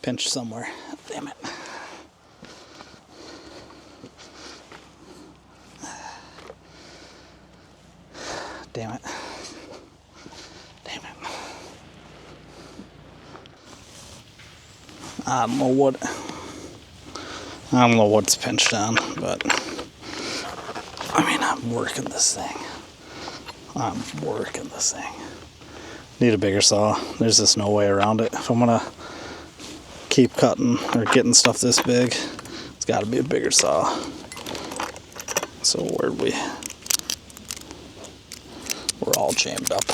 Pinch somewhere. Damn it. Damn it. Damn it. I don't know what's pinched on, but I mean, I'm working this thing. Need a bigger saw. There's just no way around it. If I'm gonna keep cutting or getting stuff this big, it's got to be a bigger saw. So we're all jammed up.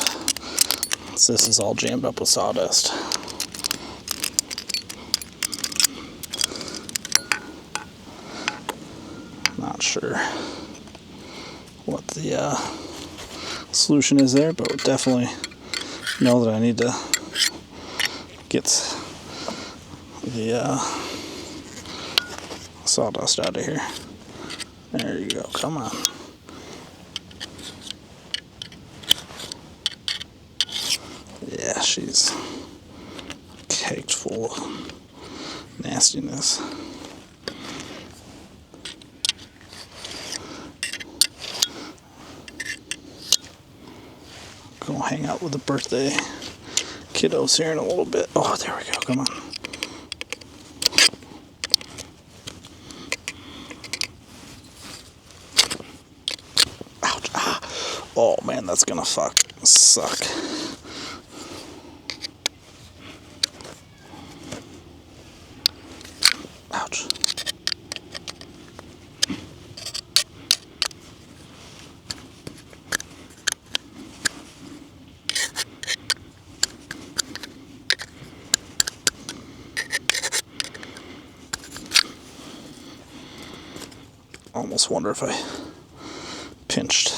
So this is all jammed up with sawdust. Not sure what the solution is there, but definitely know that I need to get the sawdust out of here. There you go, come on. Yeah, she's caked full of nastiness. Go hang out with the birthday kiddos here in a little bit. Oh, there we go, come on. Ouch. Ah. Oh man, that's gonna suck. Ouch. Almost wonder if I pinched.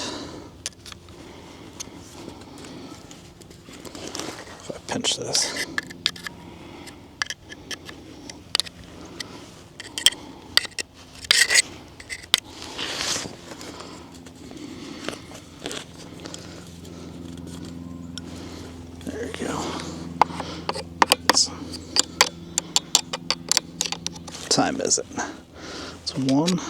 If I pinch this. There you go. What time is it? It's 1.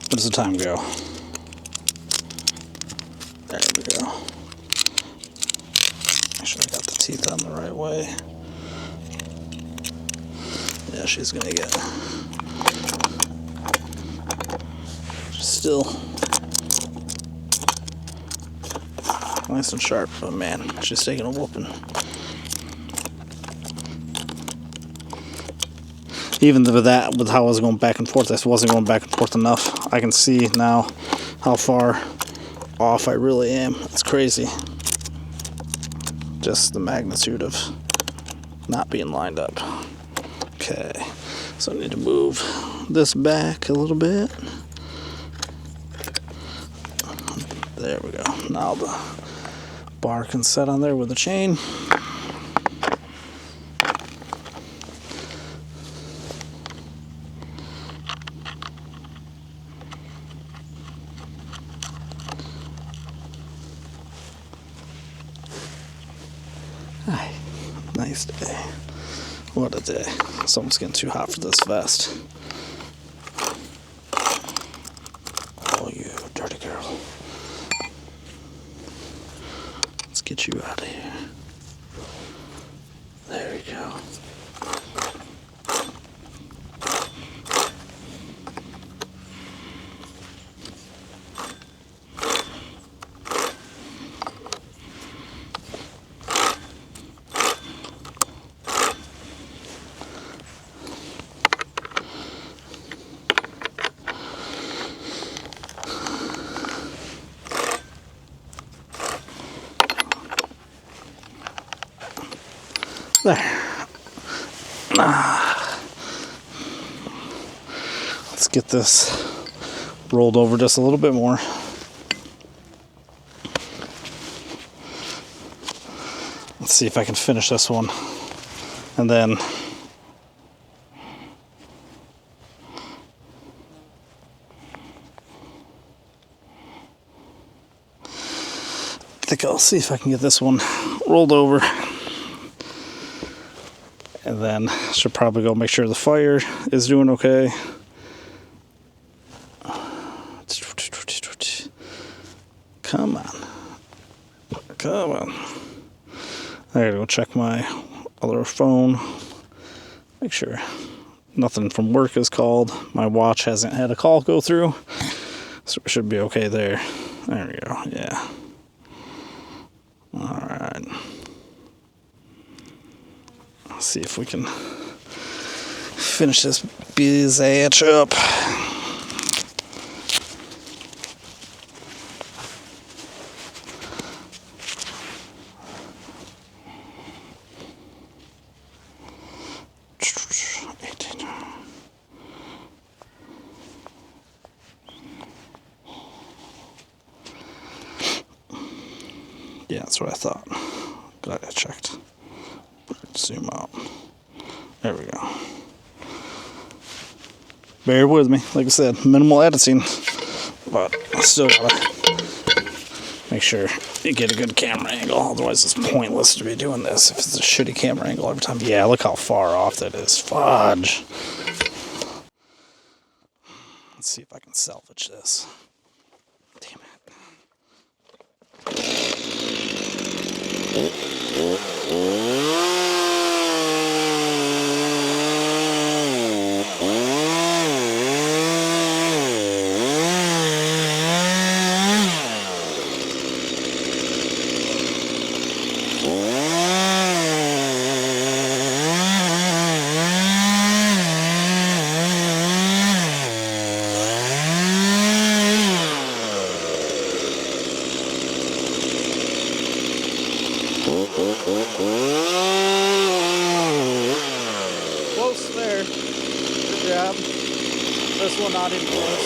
Where does the time go? There we go. Make sure I got the teeth on the right way. Yeah, she's gonna get. She's still nice and sharp, but man, she's taking a whooping. Even with that, with how I was going back and forth, I wasn't going back and forth enough. I can see now how far off I really am. It's crazy. Just the magnitude of not being lined up. Okay, so I need to move this back a little bit. There we go. Now the bar can set on there with the chain. Hi, nice day. What a day. It's almost getting too hot for this vest. Oh, you dirty girl. Let's get you out of here. There you go. There. Let's get this rolled over just a little bit more. Let's see if I can finish this one. And then I think I'll see if I can get this one rolled over. And then should probably go make sure the fire is doing okay. Come on. Come on. I gotta go check my other phone. Make sure nothing from work is called. My watch hasn't had a call go through. So it should be okay there. There we go. Yeah. Alright. Let's see if we can finish this bitch up. Yeah, that's what I thought. Glad I checked. Zoom out. There we go. Bear with me. Like I said, minimal editing. But I still gotta make sure you get a good camera angle. Otherwise, it's pointless to be doing this if it's a shitty camera angle every time. Yeah, look how far off that is. Fudge. Let's see if I can salvage this. Damn it. Close there. Good job. This one not even close.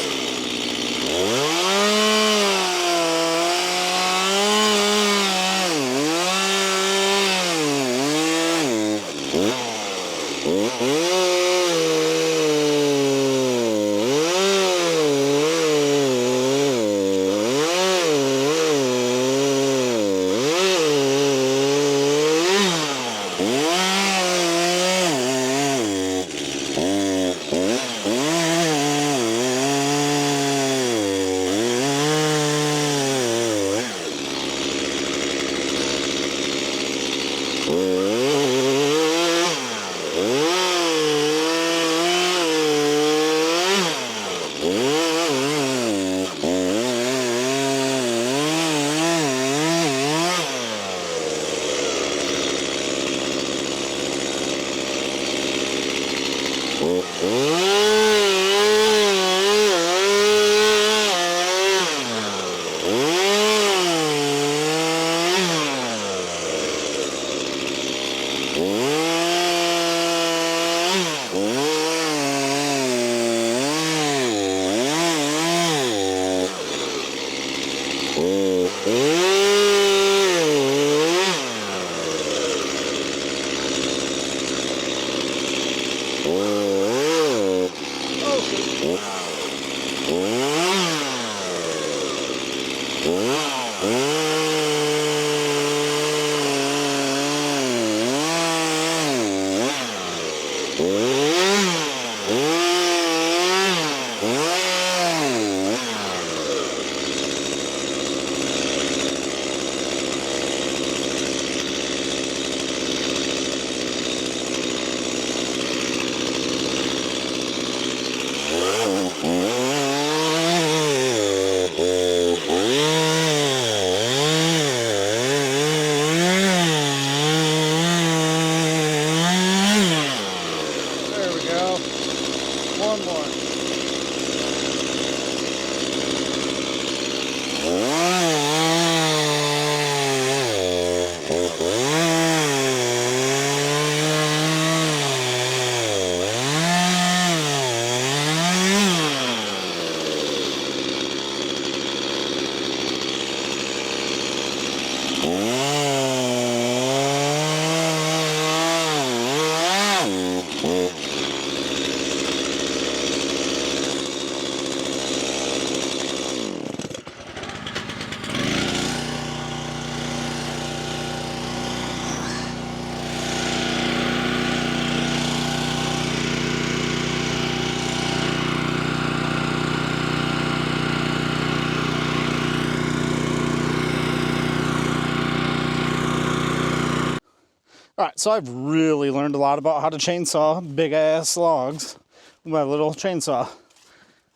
Alright, so I've really learned a lot about how to chainsaw big ass logs with my little chainsaw.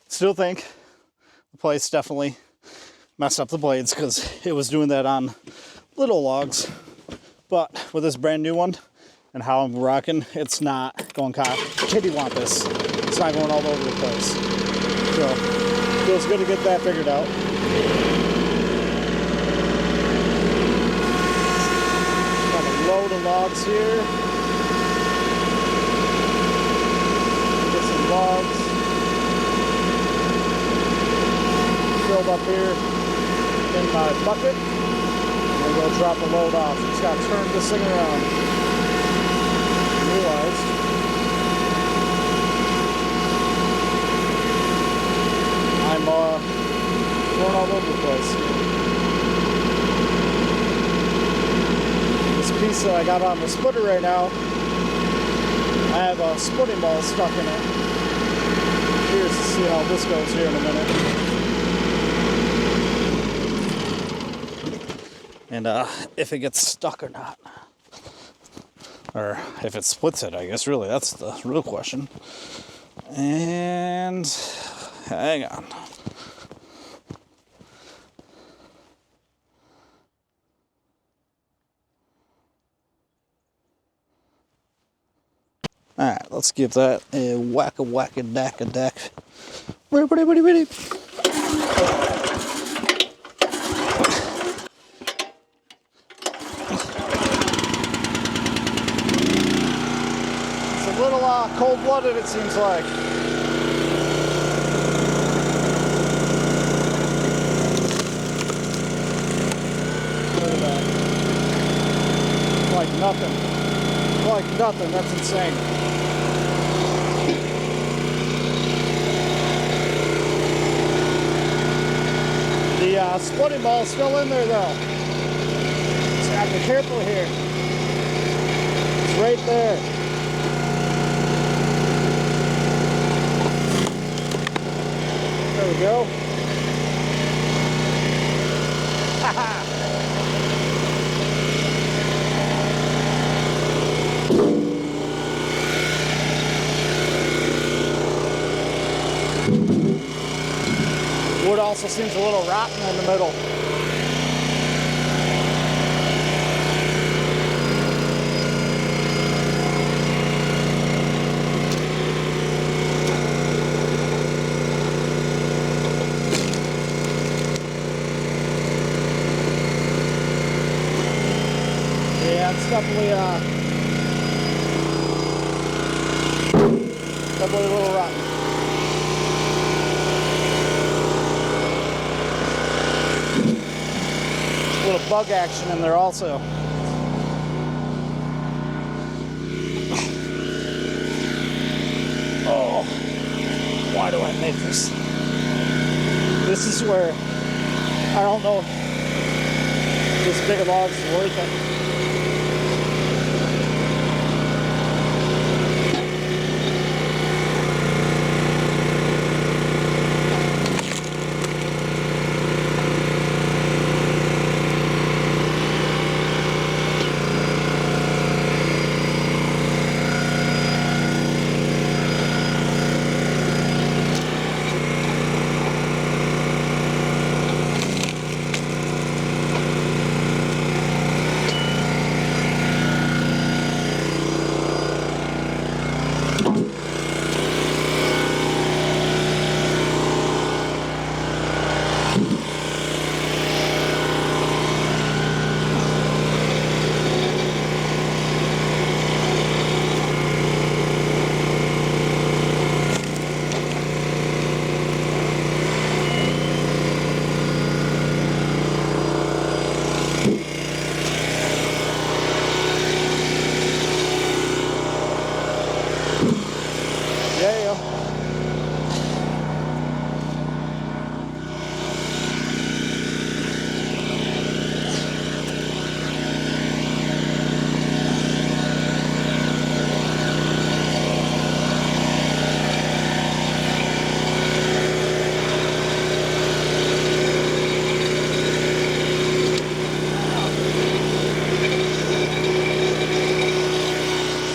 Still think the place definitely messed up the blades because it was doing that on little logs. But with this brand new one and how I'm rocking, it's not going cattywampus. It's not going all over the place. So, feels good to get that figured out. Load of logs here. Get some logs filled up here in my bucket. And gonna go drop a load off. Just gotta turn this thing around. Realized I'm going all over the place. This piece that I got on the splitter right now, I have a splitting ball stuck in it. Here's to see how this goes here in a minute. And if it gets stuck or not. Or if it splits it, I guess, really. That's the real question. And hang on. Alright, let's give that a whack-a-dack. Ready. It's a little cold-blooded, it seems like. Look at that. Like nothing, that's insane. The splitting ball is still in there though. So I have to be careful here. It's right there. There we go. Wood also seems a little rotten in the middle. Yeah, it's definitely a little rotten. A little bug action in there also. Oh, why do I make this? This is where I don't know if this big of logs is worth it.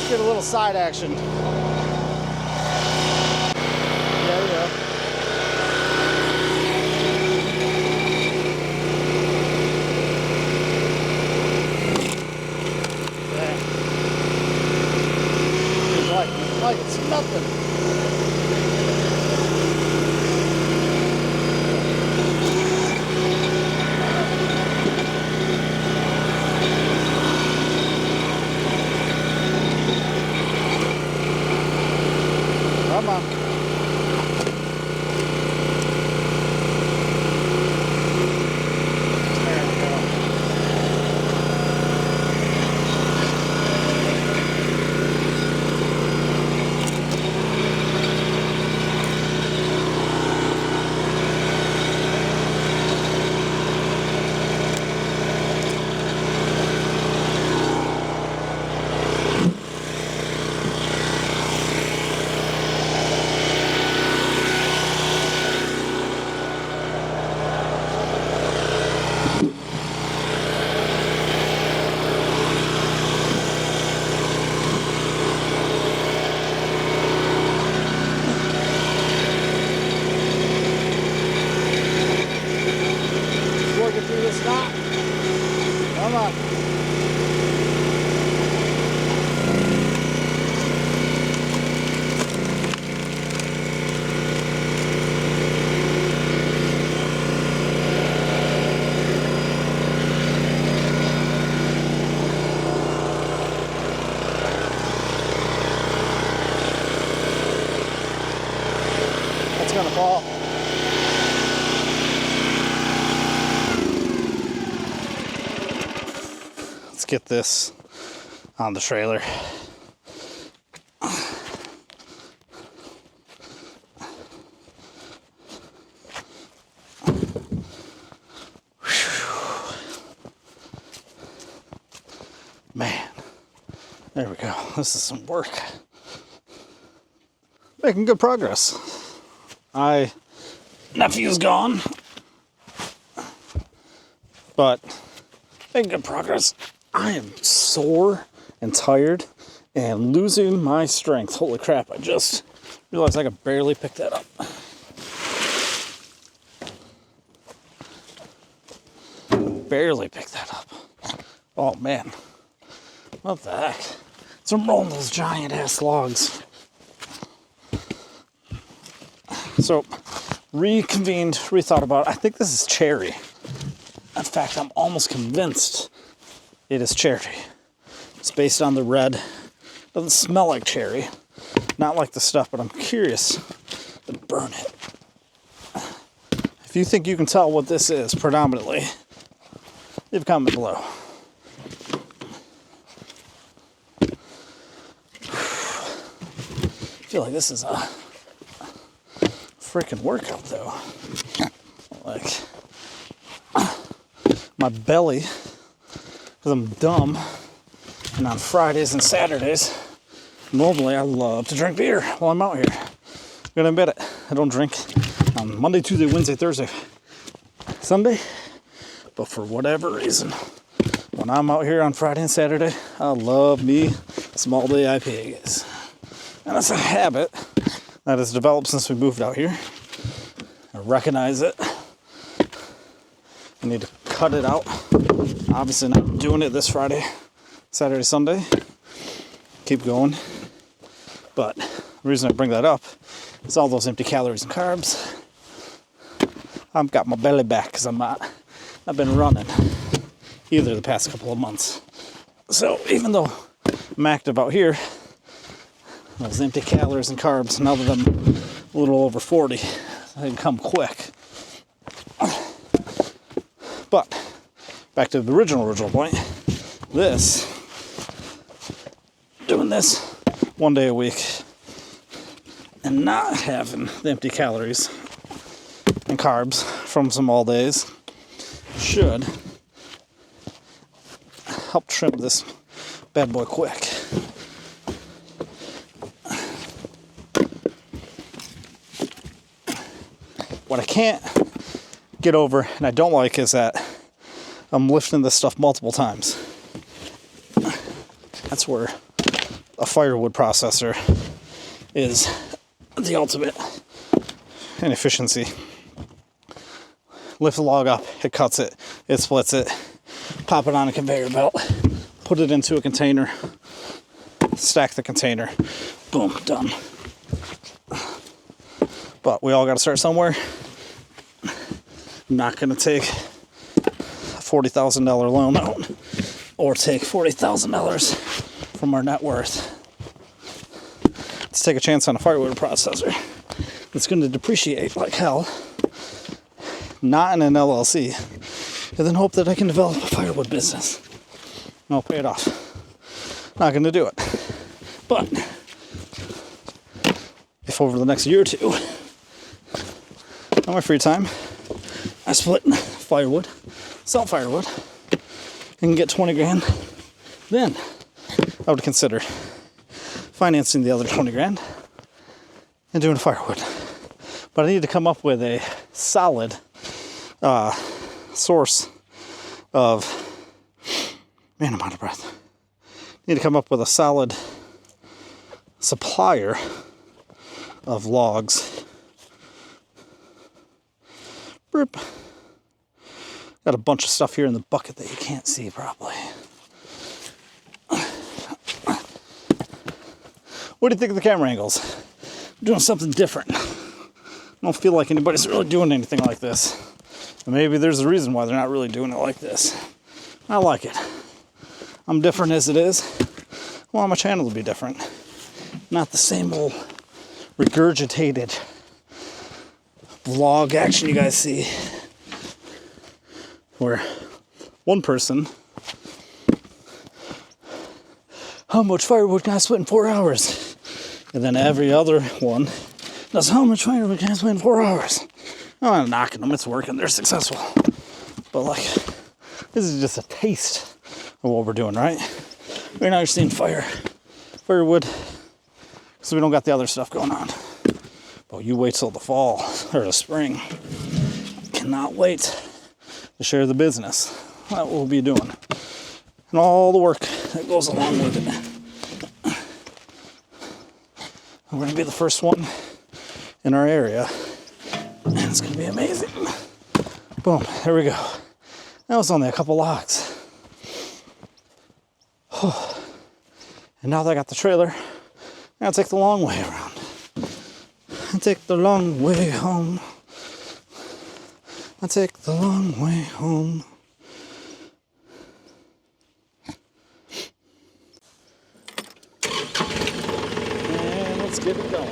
Get a little side action. Yeah. Seems like it's nothing. Come on. It's gonna fall. Let's get this on the trailer. Man, there we go. This is some work. Making good progress. Nephew's gone, but making good progress. I am sore and tired and losing my strength. Holy crap, I just realized I could barely pick that up. Barely pick that up. Oh man, what the heck? So I'm rolling those giant ass logs. So reconvened, rethought about it. I think this is cherry. In fact, I'm almost convinced it is cherry. It's based on the red. Doesn't smell like cherry. Not like the stuff, but I'm curious to burn it. If you think you can tell what this is predominantly, leave a comment below. I feel like this is a freaking workout though. Like my belly, because I'm dumb, and on Fridays and Saturdays, normally I love to drink beer while I'm out here. I'm gonna admit it. I don't drink on Monday, Tuesday, Wednesday, Thursday, Sunday, but for whatever reason, when I'm out here on Friday and Saturday, I love me small day IPAs. And that's a habit that has developed since we moved out here. I recognize it. I need to cut it out. Obviously not doing it this Friday, Saturday, Sunday. Keep going. But the reason I bring that up is all those empty calories and carbs. I've got my belly back because I've been running either the past couple of months. So even though I'm active out here, those empty calories and carbs, now that I'm a little over 40, they can come quick. But back to the original point, doing this 1 day a week and not having the empty calories and carbs from some all days should help trim this bad boy quick. What I can't get over and I don't like is that I'm lifting this stuff multiple times. That's where a firewood processor is the ultimate inefficiency. Lift the log up, it cuts it, it splits it, pop it on a conveyor belt, put it into a container, stack the container, boom, done. But we all got to start somewhere. I'm not going to take a $40,000 loan out or take $40,000 from our net worth. Let's take a chance on a firewood processor. It's going to depreciate like hell. Not in an LLC. And then hope that I can develop a firewood business. And I'll pay it off. Not going to do it. But if over the next year or two, on my free time, I split firewood, sell firewood, and get 20 grand, then I would consider financing the other 20 grand and doing firewood. But I need to come up with a solid source of, man, I'm out of breath. I need to come up with a solid supplier of logs. Got a bunch of stuff here in the bucket that you can't see probably. What do you think of the camera angles? I'm doing something different. I don't feel like anybody's really doing anything like this. And maybe there's a reason why they're not really doing it like this. I like it. I'm different as it is. I want my channel to be different. Not the same old regurgitated vlog action you guys see. Where one person, how much firewood can I split in 4 hours? And then every other one does, how much firewood can I split in 4 hours? I'm not knocking them, it's working, they're successful. But like, this is just a taste of what we're doing, right? Right now you're seeing firewood, because we don't got the other stuff going on. But you wait till the fall, or the spring. Cannot wait to share the business that we'll be doing. And all the work that goes along with it. We're going to be the first one in our area. And it's going to be amazing. Boom, there we go. That was only a couple logs. And now that I got the trailer, I'm going to take the long way around. I take the long way home. I take the long way home. And let's get it going.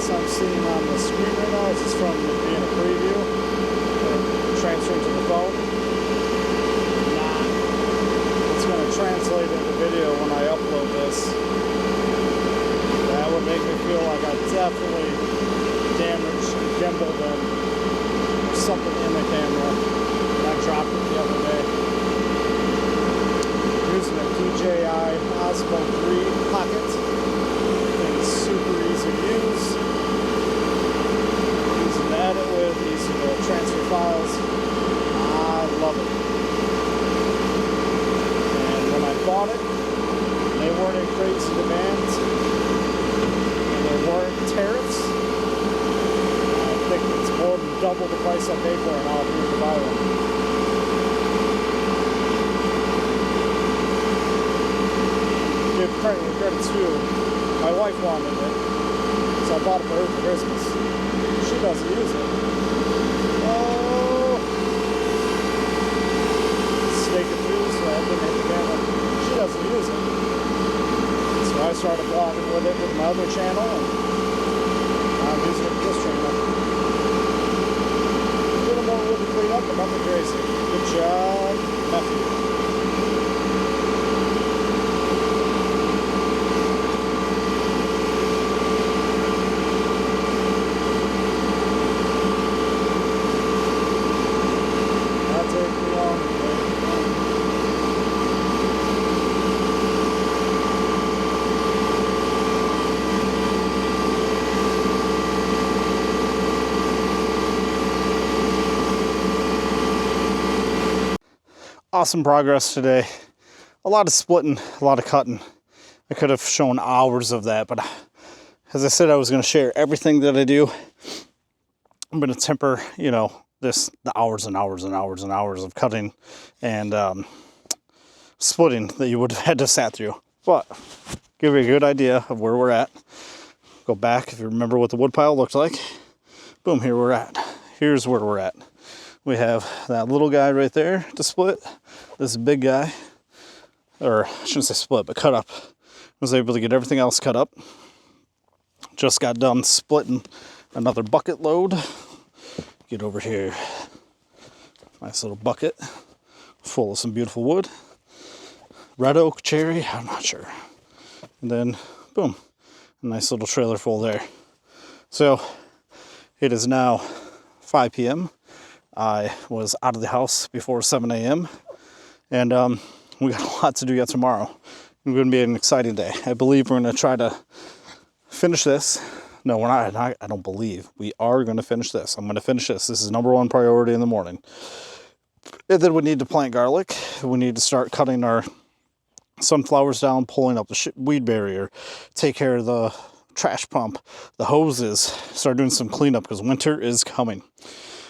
I'm seeing on the screen right now is just from being a preview, transferring to the phone. Nah, it's going to translate into video when I upload this. That would make me feel like I definitely damaged and gimbaled and something in the camera. I dropped it the other day. Using a DJI Osmo 3 Pocket. It's super easy to use. Easy to edit with, easy to transfer files. I love it. And when I bought it, they weren't in crazy demand. And there weren't tariffs. I think it's more than double the price I paid for it now if you were to buy one. Give credit too. My wife wanted it, so I bought it for her for Christmas. She doesn't use it. Oh, snake it through, so I didn't hit the camera. She doesn't use it. So I started vlogging with it with my other channel, and I'm using it with this channel. A little more wood to clean up, but nothing crazy. Good job, Matthew. Awesome progress today. A lot of splitting, a lot of cutting. I could have shown hours of that, but as I said, I was going to share everything that I do. I'm going to temper, the hours and hours and hours and hours of cutting and splitting that you would have had to sat through. But give you a good idea of where we're at. Go back if you remember what the wood pile looked like. Boom, here we're at. Here's where we're at. We have that little guy right there to split. This big guy, or I shouldn't say split, but cut up. Was able to get everything else cut up. Just got done splitting another bucket load. Get over here. Nice little bucket full of some beautiful wood. Red oak, cherry, I'm not sure. And then, boom, a nice little trailer full there. So, it is now 5 p.m. I was out of the house before 7 a.m. And we got a lot to do yet tomorrow. It's going to be an exciting day. I believe we're going to try to finish this. No, we're not. I don't believe. We are going to finish this. I'm going to finish this. This is number one priority in the morning. And then we need to plant garlic. We need to start cutting our sunflowers down, pulling up the weed barrier, take care of the trash pump, the hoses, start doing some cleanup because winter is coming.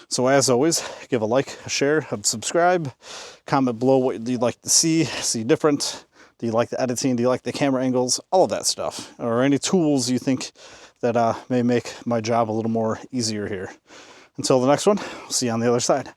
So as always, give a like, a share, a subscribe, comment below what you'd like to see different. Do you like the editing? Do you like the camera angles? All of that stuff. Or any tools you think that may make my job a little more easier here. Until the next one, we'll see you on the other side.